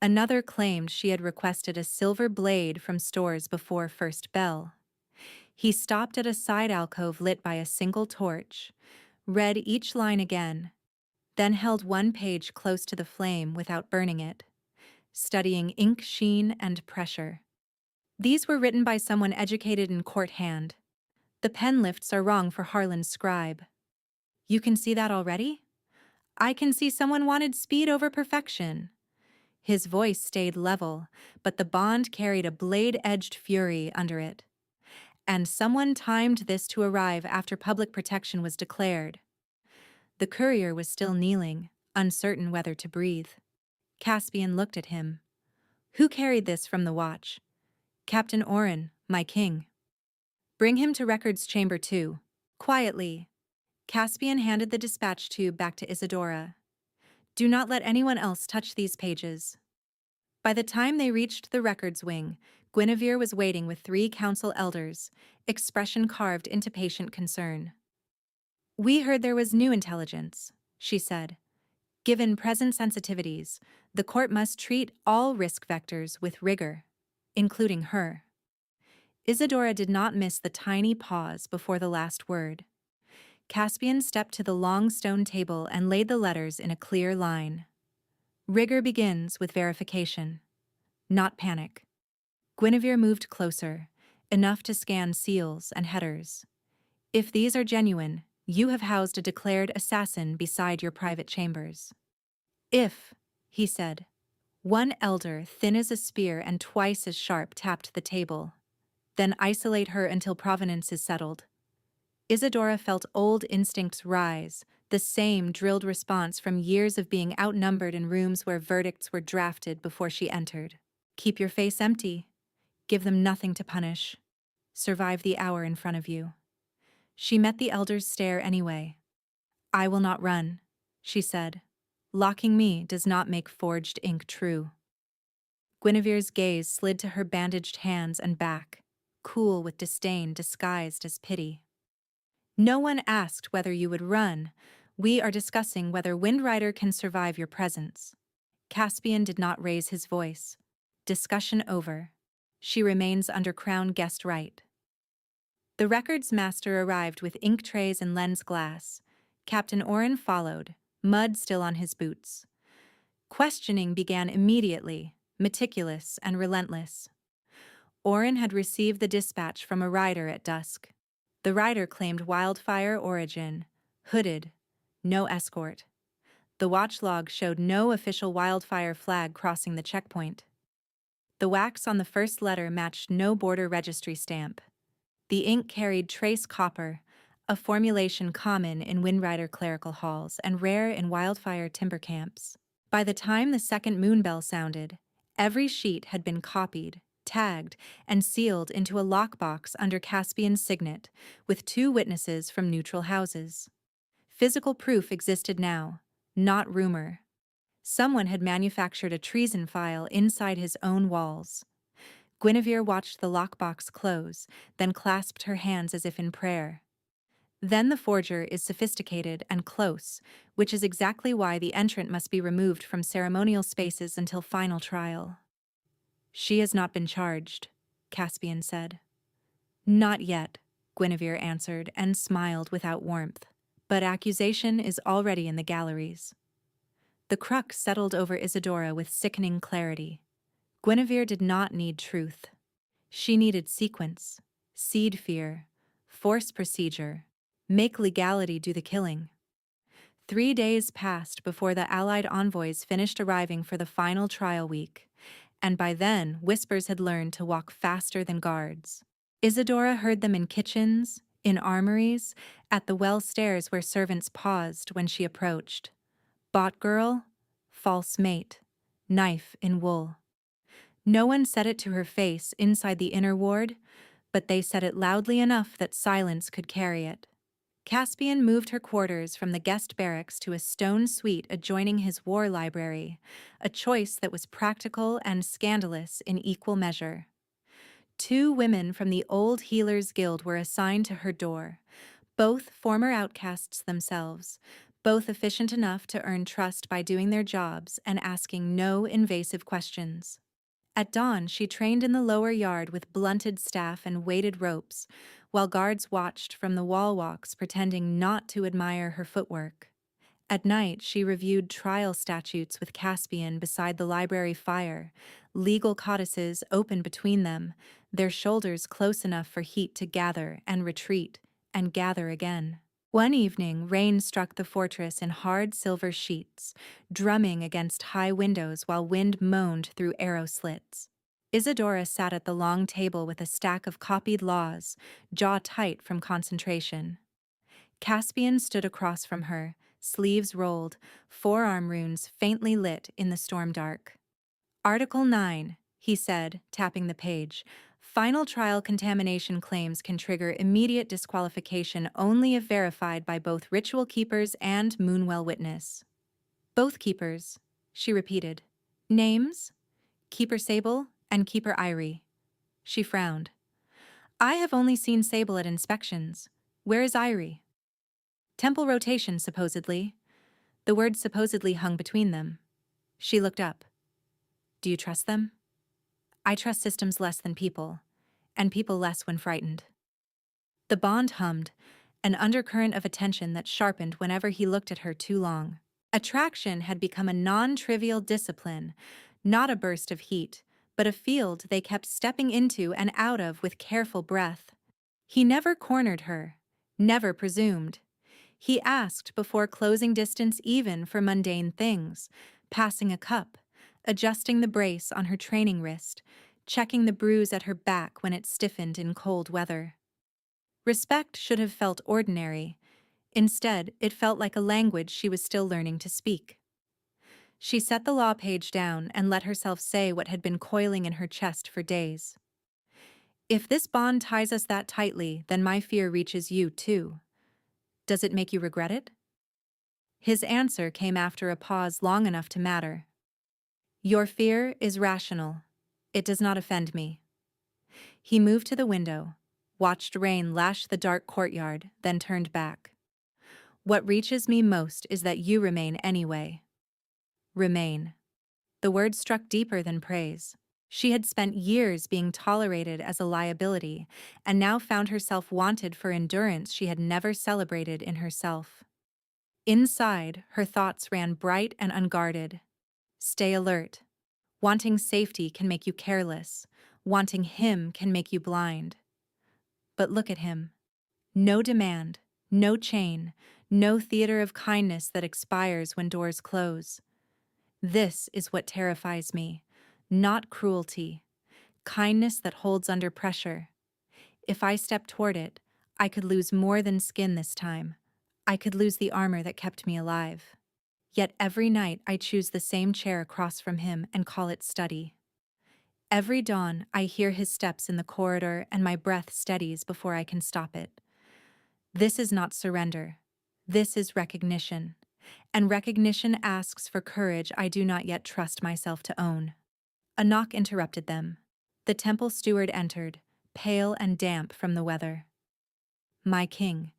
Another claimed she had requested a silver blade from stores before first bell. He stopped at a side alcove lit by a single torch, read each line again, then held one page close to the flame without burning it, studying ink sheen and pressure. These were written by someone educated in court hand. The pen lifts are wrong for Harland's scribe. "You can see that already?" "I can see someone wanted speed over perfection." His voice stayed level, but the bond carried a blade-edged fury under it. "And someone timed this to arrive after public protection was declared." The courier was still kneeling, uncertain whether to breathe. Caspian looked at him. "Who carried this from the watch?" "Captain Oren, my king." "Bring him to records chamber 2. Quietly." Caspian handed the dispatch tube back to Isidora. "Do not let anyone else touch these pages." By the time they reached the records wing, Guinevere was waiting with 3 council elders, expression carved into patient concern. "We heard there was new intelligence," she said. "Given present sensitivities, the court must treat all risk vectors with rigor, including her." Isidora did not miss the tiny pause before the last word. Caspian stepped to the long stone table and laid the letters in a clear line. Rigor begins with verification, not panic. Guinevere moved closer, enough to scan seals and headers. If these are genuine, you have housed a declared assassin beside your private chambers. If, he said. One elder, thin as a spear and twice as sharp, tapped the table. Then isolate her until provenance is settled. Isadora felt old instincts rise, the same drilled response from years of being outnumbered in rooms where verdicts were drafted before she entered. Keep your face empty. Give them nothing to punish. Survive the hour in front of you. She met the elder's stare anyway. I will not run, she said. Locking me does not make forged ink true. Guinevere's gaze slid to her bandaged hands and back, cool with disdain disguised as pity. No one asked whether you would run. We are discussing whether Windrider can survive your presence. Caspian did not raise his voice. Discussion over. She remains under Crown guest right. The records master arrived with ink trays and lens glass. Captain Oren followed, mud still on his boots. Questioning began immediately, meticulous and relentless. Oren had received the dispatch from a rider at dusk. The rider claimed wildfire origin, hooded, no escort. The watch log showed no official wildfire flag crossing the checkpoint. The wax on the first letter matched no border registry stamp. The ink carried trace copper, a formulation common in Windrider clerical halls and rare in wildfire timber camps. By the time the second moonbell sounded, every sheet had been copied, tagged, and sealed into a lockbox under Caspian's signet, with 2 witnesses from neutral houses. Physical proof existed now, not rumor. Someone had manufactured a treason file inside his own walls. Guinevere watched the lockbox close, then clasped her hands as if in prayer. Then the forger is sophisticated and close, which is exactly why the entrant must be removed from ceremonial spaces until final trial. She has not been charged, Caspian said. Not yet, Guinevere answered and smiled without warmth. But accusation is already in the galleries. The crux settled over Isadora with sickening clarity. Guinevere did not need truth. She needed sequence, seed fear, force procedure, make legality do the killing. 3 days passed before the Allied envoys finished arriving for the final trial week, and by then Whispers had learned to walk faster than guards. Isadora heard them in kitchens, in armories, at the well stairs where servants paused when she approached. Bought girl, false mate, knife in wool. No one said it to her face inside the inner ward, but they said it loudly enough that silence could carry it. Caspian moved her quarters from the guest barracks to a stone suite adjoining his war library, a choice that was practical and scandalous in equal measure. 2 women from the Old Healers Guild were assigned to her door, both former outcasts themselves, both efficient enough to earn trust by doing their jobs and asking no invasive questions. At dawn, she trained in the lower yard with blunted staff and weighted ropes, while guards watched from the wall walks pretending not to admire her footwork. At night, she reviewed trial statutes with Caspian beside the library fire, legal codices open between them, their shoulders close enough for heat to gather and retreat, and gather again. One evening, rain struck the fortress in hard silver sheets, drumming against high windows while wind moaned through arrow slits. Isadora sat at the long table with a stack of copied laws, jaw tight from concentration. Caspian stood across from her, sleeves rolled, forearm runes faintly lit in the storm dark. Article 9, he said, tapping the page. Final trial contamination claims can trigger immediate disqualification only if verified by both ritual keepers and Moonwell witness. Both keepers, she repeated. Names? Keeper Sable and Keeper Irie. She frowned. I have only seen Sable at inspections. Where is Irie? Temple rotation, supposedly. The word supposedly hung between them. She looked up. Do you trust them? I trust systems less than people, and people less when frightened. The bond hummed, an undercurrent of attention that sharpened whenever he looked at her too long. Attraction had become a non-trivial discipline, not a burst of heat, but a field they kept stepping into and out of with careful breath. He never cornered her, never presumed. He asked before closing distance even for mundane things, passing a cup, adjusting the brace on her training wrist, checking the bruise at her back when it stiffened in cold weather. Respect should have felt ordinary. Instead, it felt like a language she was still learning to speak. She set the law page down and let herself say what had been coiling in her chest for days. If this bond ties us that tightly, then my fear reaches you, too. Does it make you regret it? His answer came after a pause long enough to matter. Your fear is rational. It does not offend me. He moved to the window, watched rain lash the dark courtyard, then turned back. What reaches me most is that you remain anyway. Remain. The word struck deeper than praise. She had spent years being tolerated as a liability, and now found herself wanted for endurance she had never celebrated in herself. Inside, her thoughts ran bright and unguarded. Stay alert. Wanting safety can make you careless. Wanting him can make you blind. But look at him. No demand, no chain, no theater of kindness that expires when doors close. This is what terrifies me, not cruelty. Kindness that holds under pressure. If I step toward it, I could lose more than skin this time. I could lose the armor that kept me alive. Yet every night I choose the same chair across from him and call it study. Every dawn I hear his steps in the corridor and my breath steadies before I can stop it. This is not surrender. This is recognition. And recognition asks for courage I do not yet trust myself to own. A knock interrupted them. The temple steward entered, pale and damp from the weather. My king,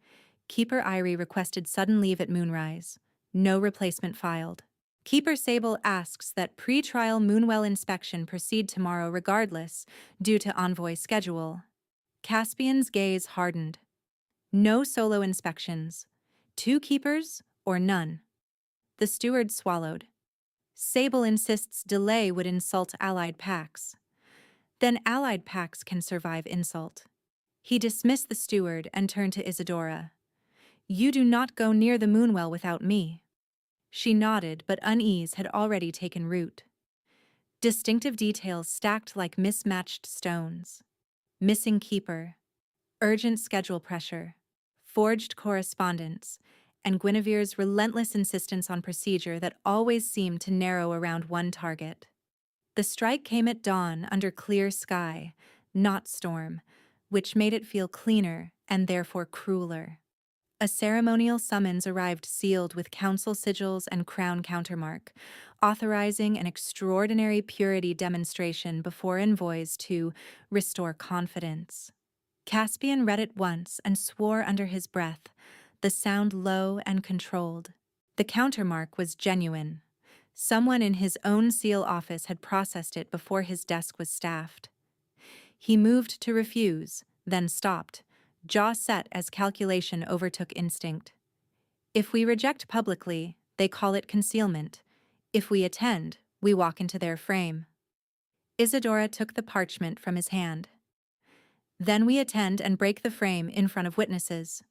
Keeper Irie requested sudden leave at moonrise. No replacement filed. Keeper Sable asks that pre-trial Moonwell inspection proceed tomorrow regardless, due to envoy schedule. Caspian's gaze hardened. No solo inspections. 2 keepers or none. The steward swallowed. Sable insists delay would insult allied packs. Then allied packs can survive insult. He dismissed the steward and turned to Isadora. You do not go near the Moonwell without me. She nodded, but unease had already taken root. Distinctive details stacked like mismatched stones. Missing keeper, urgent schedule pressure, forged correspondence, and Guinevere's relentless insistence on procedure that always seemed to narrow around one target. The strike came at dawn under clear sky, not storm, which made it feel cleaner and therefore crueler. A ceremonial summons arrived sealed with council sigils and crown countermark, authorizing an extraordinary purity demonstration before envoys to restore confidence. Caspian read it once and swore under his breath, the sound low and controlled. The countermark was genuine. Someone in his own seal office had processed it before his desk was staffed. He moved to refuse, then stopped, jaw set as calculation overtook instinct. If we reject publicly, they call it concealment. If we attend, we walk into their frame. Isadora took the parchment from his hand. Then we attend and break the frame in front of witnesses.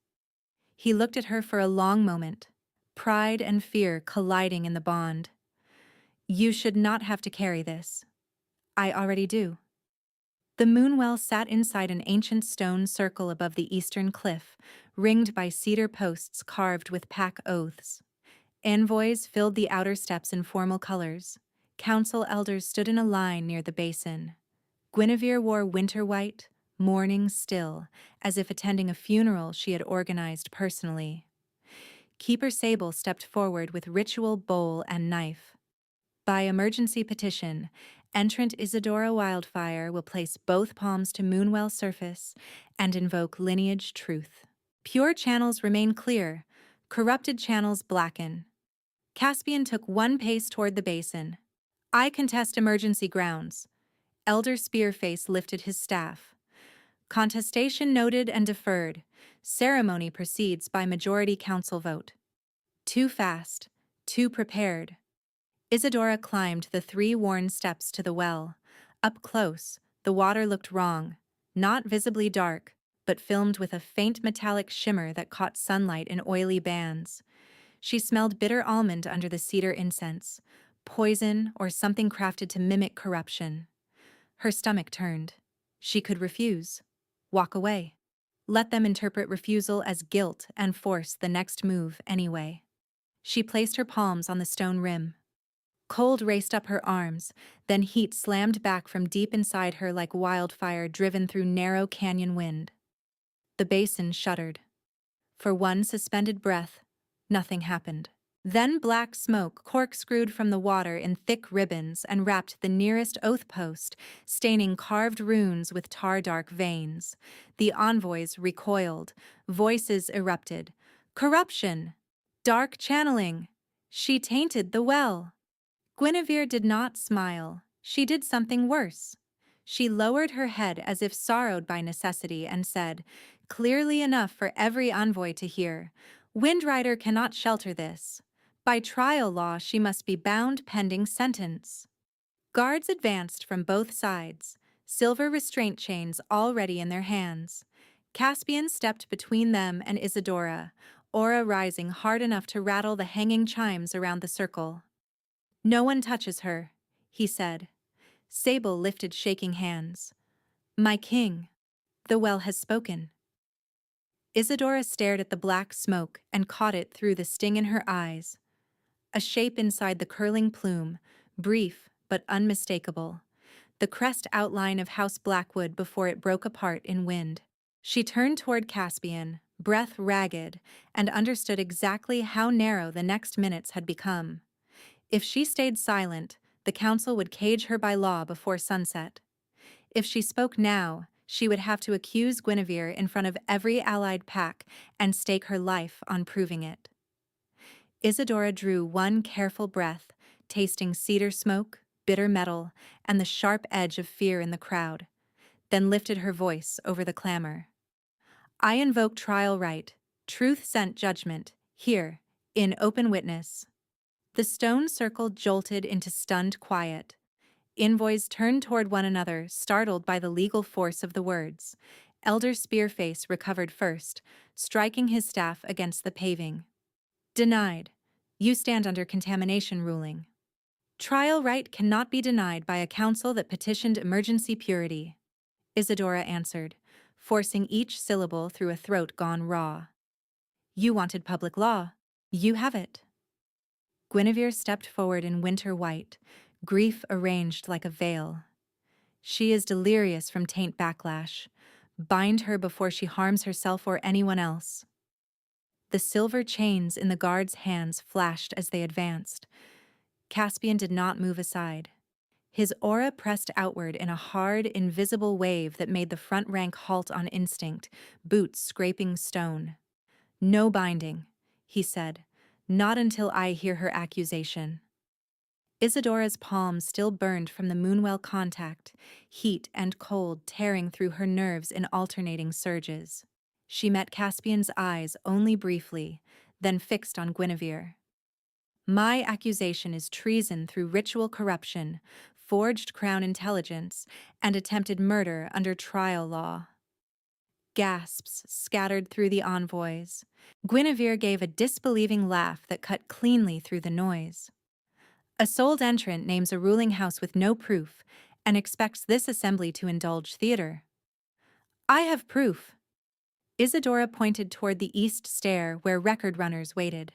He looked at her for a long moment, pride and fear colliding in the bond. You should not have to carry this. I already do. The Moonwell sat inside an ancient stone circle above the eastern cliff, ringed by cedar posts carved with pack oaths. Envoys filled the outer steps in formal colors. Council elders stood in a line near the basin. Guinevere wore winter white, mourning still, as if attending a funeral she had organized personally. Keeper Sable stepped forward with ritual bowl and knife. By emergency petition, entrant Isadora Wildfire will place both palms to Moonwell surface and invoke lineage truth. Pure channels remain clear, corrupted channels blacken. Caspian took one pace toward the basin. I contest emergency grounds. Elder Spearface lifted his staff. Contestation noted and deferred. Ceremony proceeds by majority council vote. Too fast. Too prepared. Isadora climbed the 3 worn steps to the well. Up close, the water looked wrong. Not visibly dark, but filmed with a faint metallic shimmer that caught sunlight in oily bands. She smelled bitter almond under the cedar incense. Poison or something crafted to mimic corruption. Her stomach turned. She could refuse. Walk away. Let them interpret refusal as guilt and force the next move anyway. She placed her palms on the stone rim. Cold raced up her arms, then heat slammed back from deep inside her like wildfire driven through narrow canyon wind. The basin shuddered. For one suspended breath, nothing happened. Then black smoke corkscrewed from the water in thick ribbons and wrapped the nearest oath post, staining carved runes with tar-dark veins. The envoys recoiled. Voices erupted. Corruption! Dark channeling! She tainted the well! Guinevere did not smile. She did something worse. She lowered her head as if sorrowed by necessity and said, clearly enough for every envoy to hear, Windrider cannot shelter this. By trial law she must be bound pending sentence. Guards advanced from both sides, silver restraint chains already in their hands. Caspian stepped between them and Isadora, aura rising hard enough to rattle the hanging chimes around the circle. No one touches her, he said. Sable lifted shaking hands. My king, the well has spoken. Isadora stared at the black smoke and caught it through the sting in her eyes. A shape inside the curling plume, brief but unmistakable. The crest outline of House Blackwood before it broke apart in wind. She turned toward Caspian, breath ragged, and understood exactly how narrow the next minutes had become. If she stayed silent, the council would cage her by law before sunset. If she spoke now, she would have to accuse Guinevere in front of every allied pack and stake her life on proving it. Isadora drew one careful breath, tasting cedar smoke, bitter metal, and the sharp edge of fear in the crowd, then lifted her voice over the clamor. I invoke trial right, truth-sent judgment, here, in open witness. The stone circle jolted into stunned quiet. Envoys turned toward one another, startled by the legal force of the words. Elder Spearface recovered first, striking his staff against the paving. Denied. You stand under contamination ruling. Trial right cannot be denied by a council that petitioned emergency purity, Isadora answered, forcing each syllable through a throat gone raw. You wanted public law. You have it. Guinevere stepped forward in winter white, grief arranged like a veil. She is delirious from taint backlash. Bind her before she harms herself or anyone else. The silver chains in the guards' hands flashed as they advanced. Caspian did not move aside. His aura pressed outward in a hard, invisible wave that made the front rank halt on instinct, boots scraping stone. No binding, he said, not until I hear her accusation. Isadora's palms still burned from the Moonwell contact, heat and cold tearing through her nerves in alternating surges. She met Caspian's eyes only briefly, then fixed on Guinevere. My accusation is treason through ritual corruption, forged crown intelligence, and attempted murder under trial law. Gasps scattered through the envoys. Guinevere gave a disbelieving laugh that cut cleanly through the noise. A sold entrant names a ruling house with no proof and expects this assembly to indulge theater. I have proof. Isadora pointed toward the east stair where record runners waited.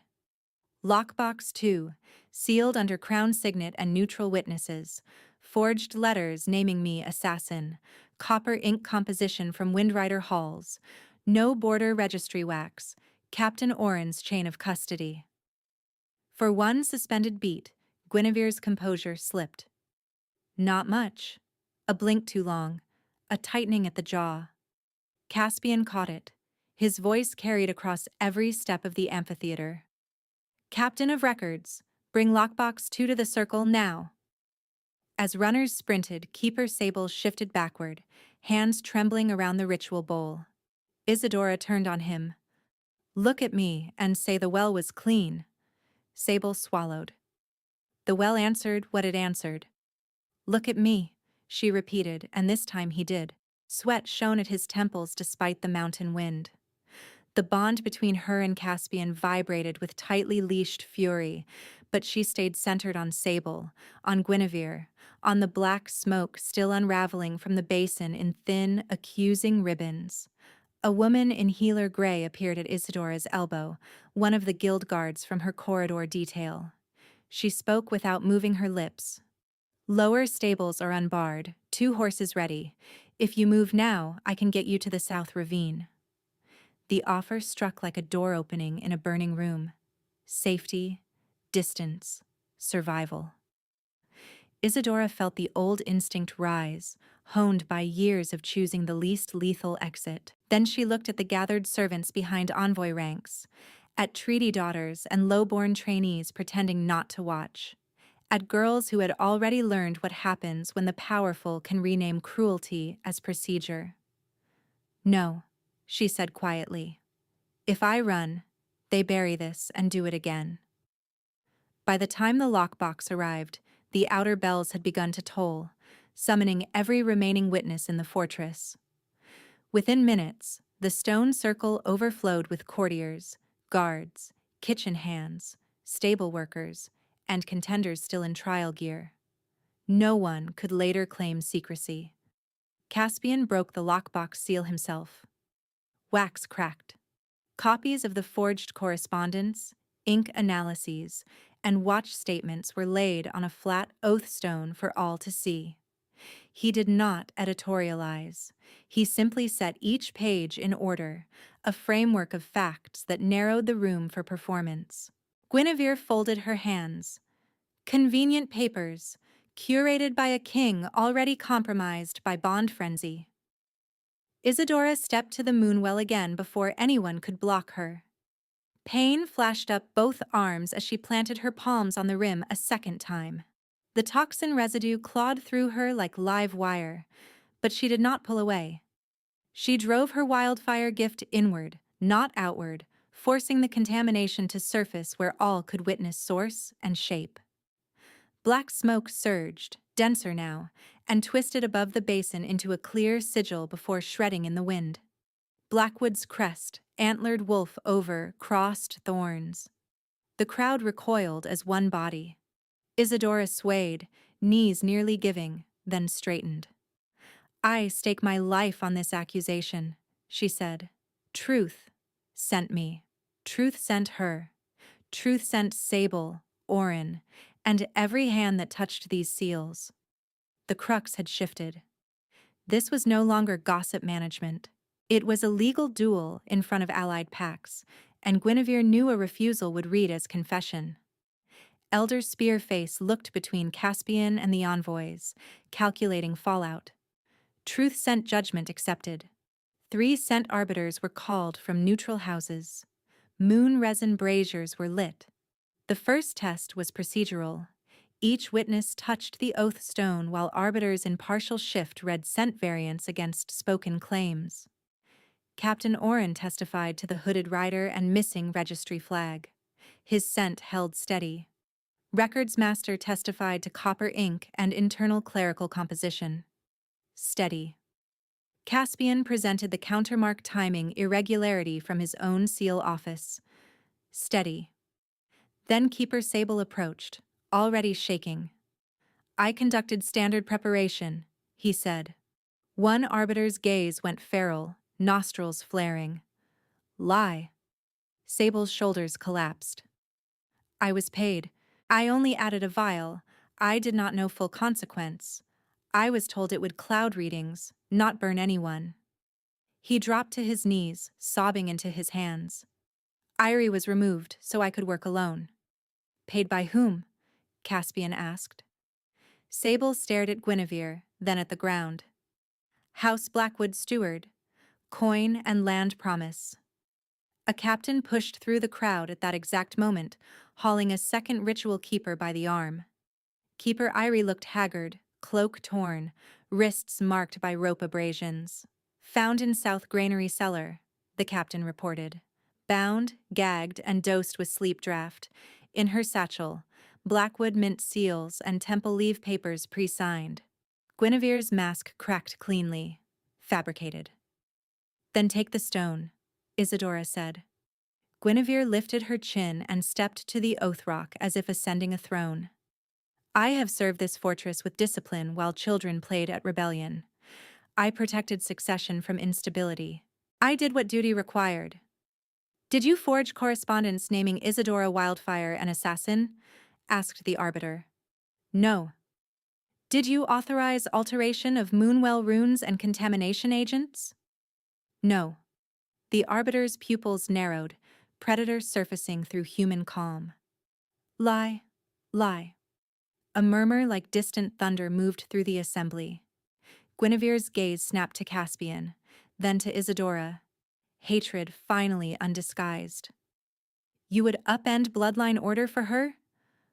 Lockbox 2, sealed under Crown signet and neutral witnesses. Forged letters naming me assassin. Copper ink composition from Windrider Halls. No border registry wax. Captain Oren's chain of custody. For one suspended beat, Guinevere's composure slipped. Not much. A blink too long. A tightening at the jaw. Caspian caught it. His voice carried across every step of the amphitheater. Captain of Records, bring Lockbox 2 to the circle now. As runners sprinted, Keeper Sable shifted backward, hands trembling around the ritual bowl. Isadora turned on him. Look at me and say the well was clean. Sable swallowed. The well answered what it answered. Look at me, she repeated, and this time he did. Sweat shone at his temples despite the mountain wind. The bond between her and Caspian vibrated with tightly leashed fury, but she stayed centered on Sable, on Guinevere, on the black smoke still unraveling from the basin in thin, accusing ribbons. A woman in healer gray appeared at Isadora's elbow, one of the guild guards from her corridor detail. She spoke without moving her lips. Lower stables are unbarred, 2 horses ready. If you move now, I can get you to the South Ravine. The offer struck like a door opening in a burning room. Safety, distance, survival. Isadora felt the old instinct rise, honed by years of choosing the least lethal exit. Then she looked at the gathered servants behind envoy ranks, at treaty daughters and low-born trainees pretending not to watch, at girls who had already learned what happens when the powerful can rename cruelty as procedure. No, she said quietly. If I run, they bury this and do it again. By the time the lockbox arrived, the outer bells had begun to toll, summoning every remaining witness in the fortress. Within minutes, the stone circle overflowed with courtiers, guards, kitchen hands, stable workers, and contenders still in trial gear. No one could later claim secrecy. Caspian broke the lockbox seal himself. Wax cracked. Copies of the forged correspondence, ink analyses, and watch statements were laid on a flat oath stone for all to see. He did not editorialize. He simply set each page in order, a framework of facts that narrowed the room for performance. Guinevere folded her hands. Convenient papers, curated by a king already compromised by bond frenzy. Isadora stepped to the moonwell again before anyone could block her. Pain flashed up both arms as she planted her palms on the rim a second time. The toxin residue clawed through her like live wire, but she did not pull away. She drove her wildfire gift inward, not outward, forcing the contamination to surface where all could witness source and shape. Black smoke surged, denser now, and twisted above the basin into a clear sigil before shredding in the wind. Blackwood's crest, antlered wolf over crossed thorns. The crowd recoiled as one body. Isadora swayed, knees nearly giving, then straightened. I stake my life on this accusation, she said. Truth sent me. Truth sent her. Truth sent Sable, Orin, and every hand that touched these seals. The crux had shifted. This was no longer gossip management. It was a legal duel in front of allied packs, and Guinevere knew a refusal would read as confession. Elder Spearface looked between Caspian and the envoys, calculating fallout. Truth sent judgment accepted. 3 scent arbiters were called from neutral houses. Moon resin braziers were lit. The first test was procedural. Each witness touched the oath stone while arbiters in partial shift read scent variants against spoken claims. Captain Orin testified to the hooded rider and missing registry flag. His scent held steady. Records Master testified to copper ink and internal clerical composition. Steady. Caspian presented the countermark timing irregularity from his own seal office. Steady. Then Keeper Sable approached, already shaking. I conducted standard preparation, he said. One arbiter's gaze went feral, nostrils flaring. Lie. Sable's shoulders collapsed. I was paid. I only added a vial. I did not know full consequence. I was told it would cloud readings, not burn anyone. He dropped to his knees, sobbing into his hands. Irie was removed so I could work alone. Paid by whom? Caspian asked. Sable stared at Guinevere, then at the ground. House Blackwood steward. Coin and land promise. A captain pushed through the crowd at that exact moment, hauling a second ritual keeper by the arm. Keeper Irie looked haggard, cloak torn, wrists marked by rope abrasions. Found in South Granary cellar, the captain reported. Bound, gagged, and dosed with sleep draft. In her satchel, Blackwood mint seals and temple leave papers pre-signed. Guinevere's mask cracked cleanly. Fabricated. Then take the stone, Isadora said. Guinevere lifted her chin and stepped to the oath rock as if ascending a throne. I have served this fortress with discipline while children played at rebellion. I protected succession from instability. I did what duty required. Did you forge correspondence naming Isadora Wildfire an assassin? Asked the arbiter. No. Did you authorize alteration of Moonwell runes and contamination agents? No. The arbiter's pupils narrowed, predator surfacing through human calm. Lie, lie. A murmur like distant thunder moved through the assembly. Guinevere's gaze snapped to Caspian, then to Isadora. Hatred finally undisguised. You would upend bloodline order for her?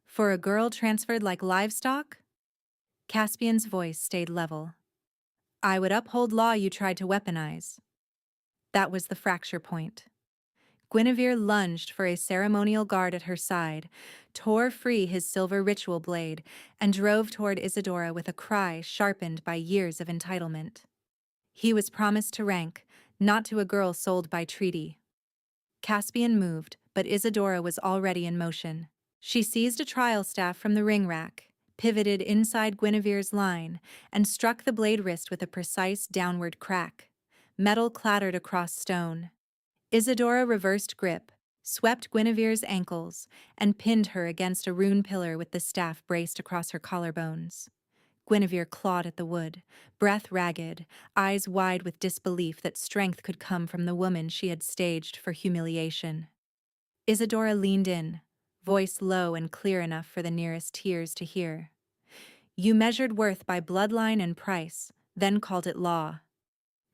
For a girl transferred like livestock? Caspian's voice stayed level. I would uphold law you tried to weaponize. That was the fracture point. Guinevere lunged for a ceremonial guard at her side, tore free his silver ritual blade, and drove toward Isadora with a cry sharpened by years of entitlement. He was promised to rank, not to a girl sold by treaty. Caspian moved, but Isadora was already in motion. She seized a trial staff from the ring rack, pivoted inside Guinevere's line, and struck the blade wrist with a precise downward crack. Metal clattered across stone. Isadora reversed grip, swept Guinevere's ankles, and pinned her against a rune pillar with the staff braced across her collarbones. Guinevere clawed at the wood, breath ragged, eyes wide with disbelief that strength could come from the woman she had staged for humiliation. Isadora leaned in, voice low and clear enough for the nearest tears to hear. You measured worth by bloodline and price, then called it law.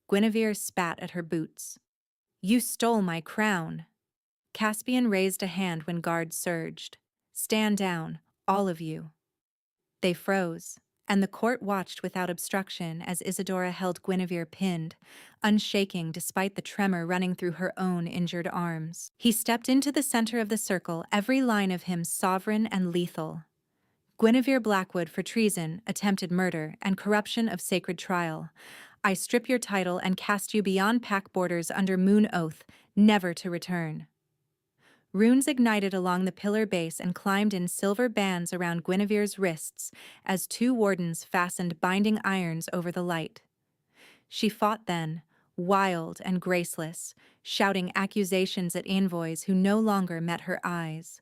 Guinevere spat at her boots. You stole my crown. Caspian raised a hand when guards surged. Stand down, all of you. They froze, and the court watched without obstruction as Isadora held Guinevere pinned, unshaking despite the tremor running through her own injured arms. He stepped into the center of the circle, every line of him sovereign and lethal. Guinevere Blackwood for treason, attempted murder, and corruption of sacred trial. I strip your title and cast you beyond pack borders under moon oath, never to return. Runes ignited along the pillar base and climbed in silver bands around Guinevere's wrists as two wardens fastened binding irons over the light. She fought then, wild and graceless, shouting accusations at envoys who no longer met her eyes.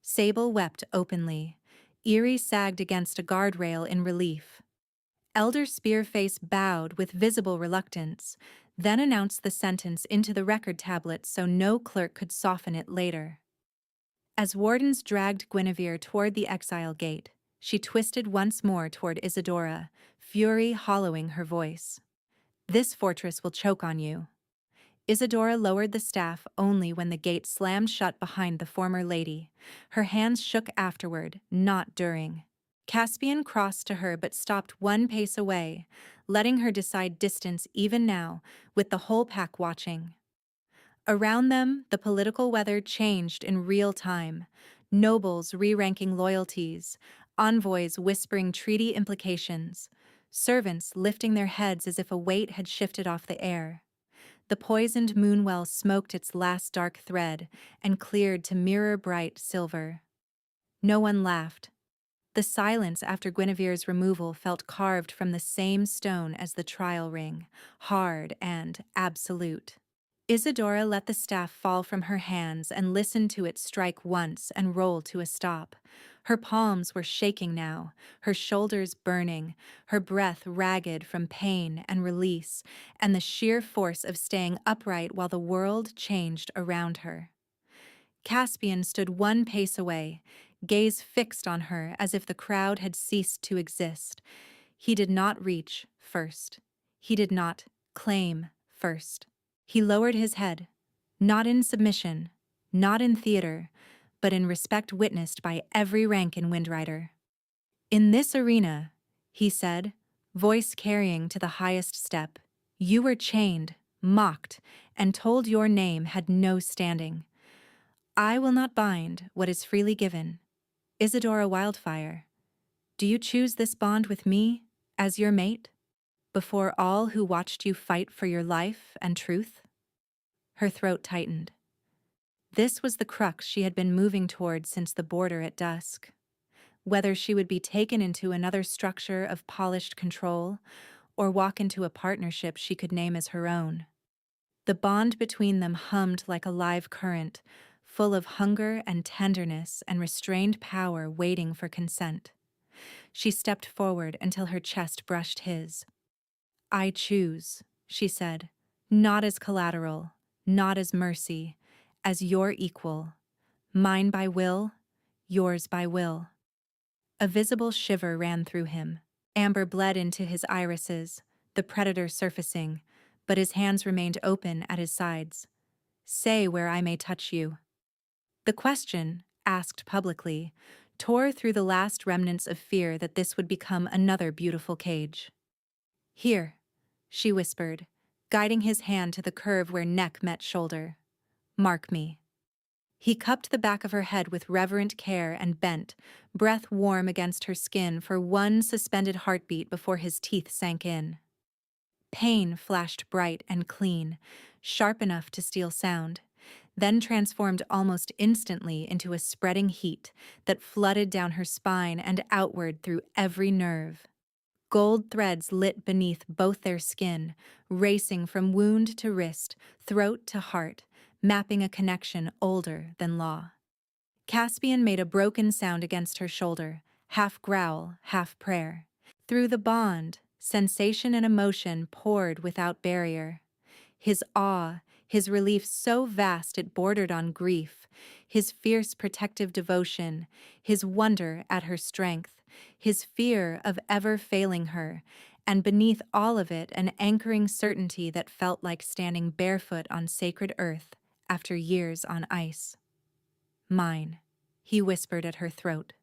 Sable wept openly. Eerie sagged against a guardrail in relief. Elder Spearface bowed with visible reluctance, then announced the sentence into the record tablet so no clerk could soften it later. As wardens dragged Guinevere toward the exile gate, she twisted once more toward Isadora, fury hollowing her voice. This fortress will choke on you. Isadora lowered the staff only when the gate slammed shut behind the former lady. Her hands shook afterward, not during. Caspian crossed to her but stopped one pace away, letting her decide distance even now, with the whole pack watching. Around them, the political weather changed in real time. Nobles re-ranking loyalties, envoys whispering treaty implications, servants lifting their heads as if a weight had shifted off the air. The poisoned moonwell smoked its last dark thread and cleared to mirror-bright silver. No one laughed. The silence after Guinevere's removal felt carved from the same stone as the trial ring, hard and absolute. Isadora let the staff fall from her hands and listened to it strike once and roll to a stop. Her palms were shaking now, her shoulders burning, her breath ragged from pain and release, and the sheer force of staying upright while the world changed around her. Caspian stood one pace away, gaze fixed on her as if the crowd had ceased to exist. He did not reach first. He did not claim first. He lowered his head, not in submission, not in theater, but in respect witnessed by every rank in Windrider. In this arena, he said, voice carrying to the highest step, you were chained, mocked, and told your name had no standing. I will not bind what is freely given. Isadora Wildfire, do you choose this bond with me as your mate, before all who watched you fight for your life and truth? Her throat tightened. This was the crux she had been moving toward since the border at dusk. Whether she would be taken into another structure of polished control or walk into a partnership she could name as her own. The bond between them hummed like a live current, full of hunger and tenderness and restrained power waiting for consent. She stepped forward until her chest brushed his. I choose, she said, not as collateral, not as mercy, as your equal, mine by will, yours by will. A visible shiver ran through him. Amber bled into his irises, the predator surfacing, but his hands remained open at his sides. Say where I may touch you. The question, asked publicly, tore through the last remnants of fear that this would become another beautiful cage. Here, she whispered, guiding his hand to the curve where neck met shoulder. Mark me. He cupped the back of her head with reverent care and bent, breath warm against her skin for one suspended heartbeat before his teeth sank in. Pain flashed bright and clean, sharp enough to steal sound, then transformed almost instantly into a spreading heat that flooded down her spine and outward through every nerve. Gold threads lit beneath both their skin, racing from wound to wrist, throat to heart, mapping a connection older than law. Caspian made a broken sound against her shoulder, half growl, half prayer. Through the bond, sensation and emotion poured without barrier. His awe, his relief so vast it bordered on grief, his fierce protective devotion, his wonder at her strength, his fear of ever failing her, and beneath all of it an anchoring certainty that felt like standing barefoot on sacred earth after years on ice. Mine, he whispered at her throat.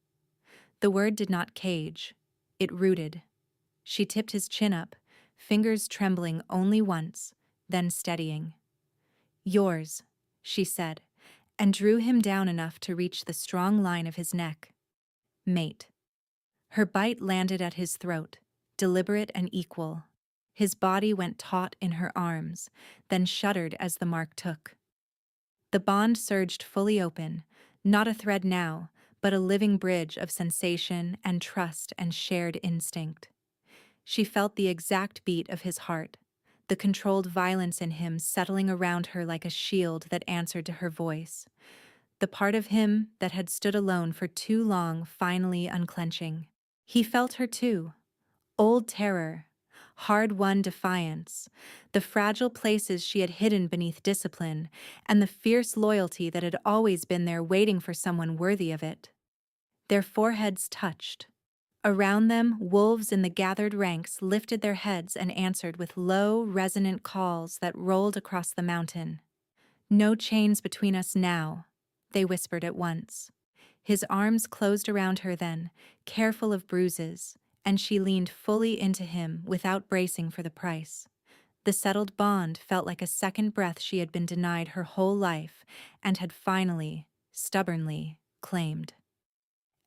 The word did not cage, it rooted. She tipped his chin up, fingers trembling only once, then steadying. Yours, she said, and drew him down enough to reach the strong line of his neck. Mate. Her bite landed at his throat, deliberate and equal. His body went taut in her arms, then shuddered as the mark took. The bond surged fully open, not a thread now, but a living bridge of sensation and trust and shared instinct. She felt the exact beat of his heart, the controlled violence in him settling around her like a shield that answered to her voice. The part of him that had stood alone for too long finally unclenching. He felt her too. Old terror, hard-won defiance, the fragile places she had hidden beneath discipline, and the fierce loyalty that had always been there waiting for someone worthy of it. Their foreheads touched. Around them, wolves in the gathered ranks lifted their heads and answered with low, resonant calls that rolled across the mountain. No chains between us now, they whispered at once. His arms closed around her then, careful of bruises, and she leaned fully into him without bracing for the price. The settled bond felt like a second breath she had been denied her whole life and had finally, stubbornly, claimed.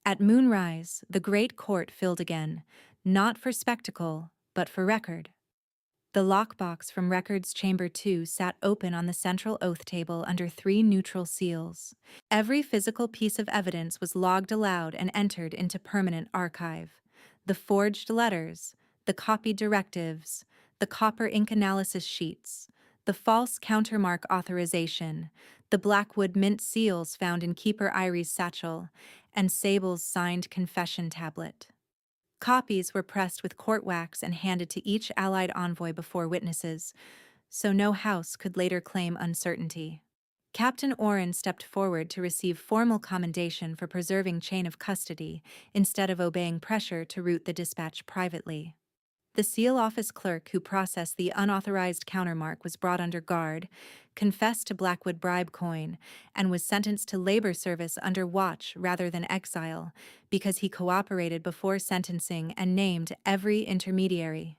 At moonrise, the great court filled again, not for spectacle, but for record. The lockbox from Records Chamber 2 sat open on the central oath table under 3 neutral seals. Every physical piece of evidence was logged aloud and entered into permanent archive. The forged letters, the copied directives, the copper ink analysis sheets, the false countermark authorization, the Blackwood mint seals found in Keeper Irie's satchel, and Sable's signed confession tablet. Copies were pressed with court wax and handed to each Allied envoy before witnesses, so no house could later claim uncertainty. Captain Oren stepped forward to receive formal commendation for preserving chain of custody instead of obeying pressure to route the dispatch privately. The seal office clerk who processed the unauthorized countermark was brought under guard, confessed to Blackwood bribe coin, and was sentenced to labor service under watch rather than exile because he cooperated before sentencing and named every intermediary.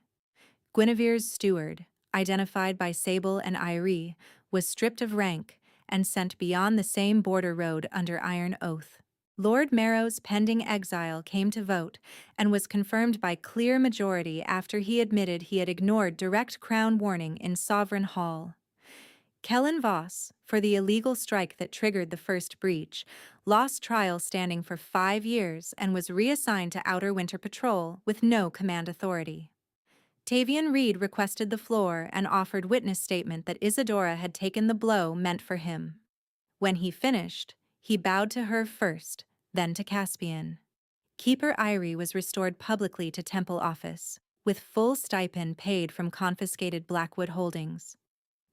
Guinevere's steward, identified by Sable and Irie, was stripped of rank and sent beyond the same border road under iron oath. Lord Marrow's pending exile came to vote and was confirmed by clear majority after he admitted he had ignored direct Crown warning in Sovereign Hall. Kellen Voss, for the illegal strike that triggered the first breach, lost trial standing for 5 years and was reassigned to Outer Winter Patrol with no command authority. Tavian Reed requested the floor and offered witness statement that Isadora had taken the blow meant for him. When he finished, he bowed to her first, then to Caspian. Keeper Irie was restored publicly to Temple office, with full stipend paid from confiscated Blackwood holdings.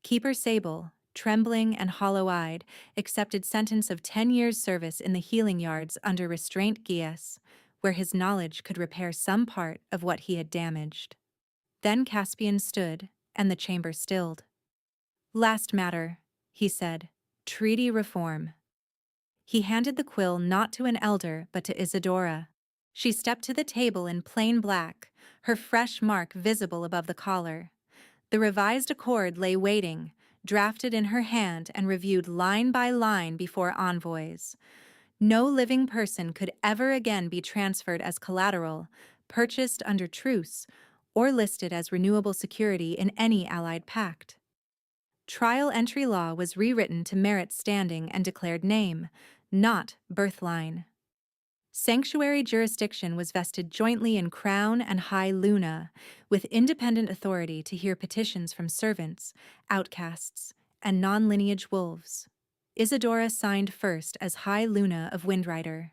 Keeper Sable, trembling and hollow-eyed, accepted sentence of 10 years' service in the healing yards under restraint Gies, where his knowledge could repair some part of what he had damaged. Then Caspian stood, and the chamber stilled. "Last matter," he said, "treaty reform." He handed the quill not to an elder but to Isadora. She stepped to the table in plain black, her fresh mark visible above the collar. The revised accord lay waiting, drafted in her hand and reviewed line by line before envoys. No living person could ever again be transferred as collateral, purchased under truce, or listed as renewable security in any allied pact. Trial entry law was rewritten to merit standing and declared name, not birthline. Sanctuary jurisdiction was vested jointly in Crown and High Luna, with independent authority to hear petitions from servants, outcasts, and non-lineage wolves. Isadora signed first as High Luna of Windrider.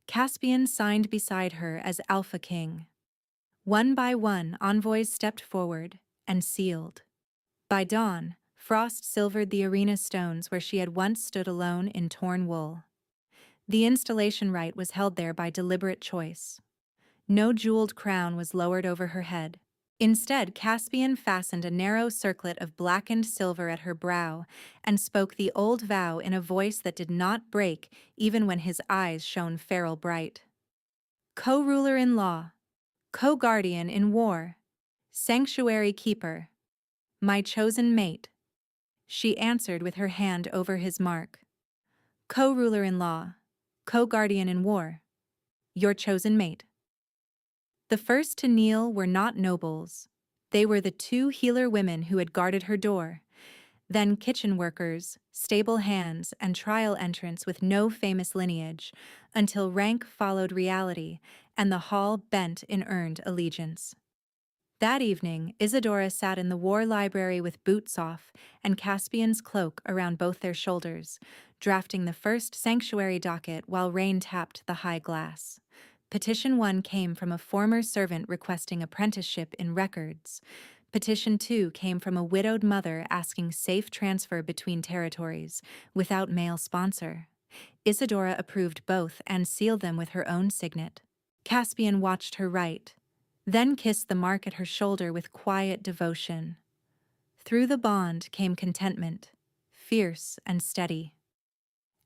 Caspian signed beside her as Alpha King. One by one, envoys stepped forward and sealed. By dawn, frost silvered the arena stones where she had once stood alone in torn wool. The installation rite was held there by deliberate choice. No jeweled crown was lowered over her head. Instead, Caspian fastened a narrow circlet of blackened silver at her brow and spoke the old vow in a voice that did not break even when his eyes shone feral bright. Co-ruler in law, co-guardian in war, sanctuary keeper, my chosen mate. She answered with her hand over his mark. Co-ruler in law, co-guardian in war, your chosen mate. The first to kneel were not nobles. They were the 2 healer women who had guarded her door, then kitchen workers, stable hands, and trial entrants with no famous lineage, until rank followed reality and the hall bent in earned allegiance. That evening, Isadora sat in the war library with boots off and Caspian's cloak around both their shoulders, drafting the first sanctuary docket while rain tapped the high glass. Petition 1 came from a former servant requesting apprenticeship in records. Petition 2 came from a widowed mother asking safe transfer between territories, without male sponsor. Isadora approved both and sealed them with her own signet. Caspian watched her write, then kissed the mark at her shoulder with quiet devotion. Through the bond came contentment, fierce and steady.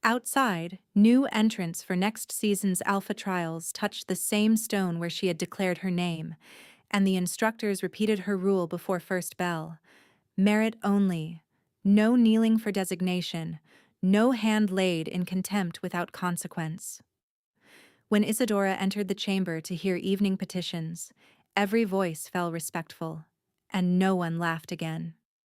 Outside, new entrants for next season's Alpha Trials touched the same stone where she had declared her name, and the instructors repeated her rule before first bell. Merit only, no kneeling for designation, no hand laid in contempt without consequence. When Isadora entered the chamber to hear evening petitions, every voice fell respectful, and no one laughed again.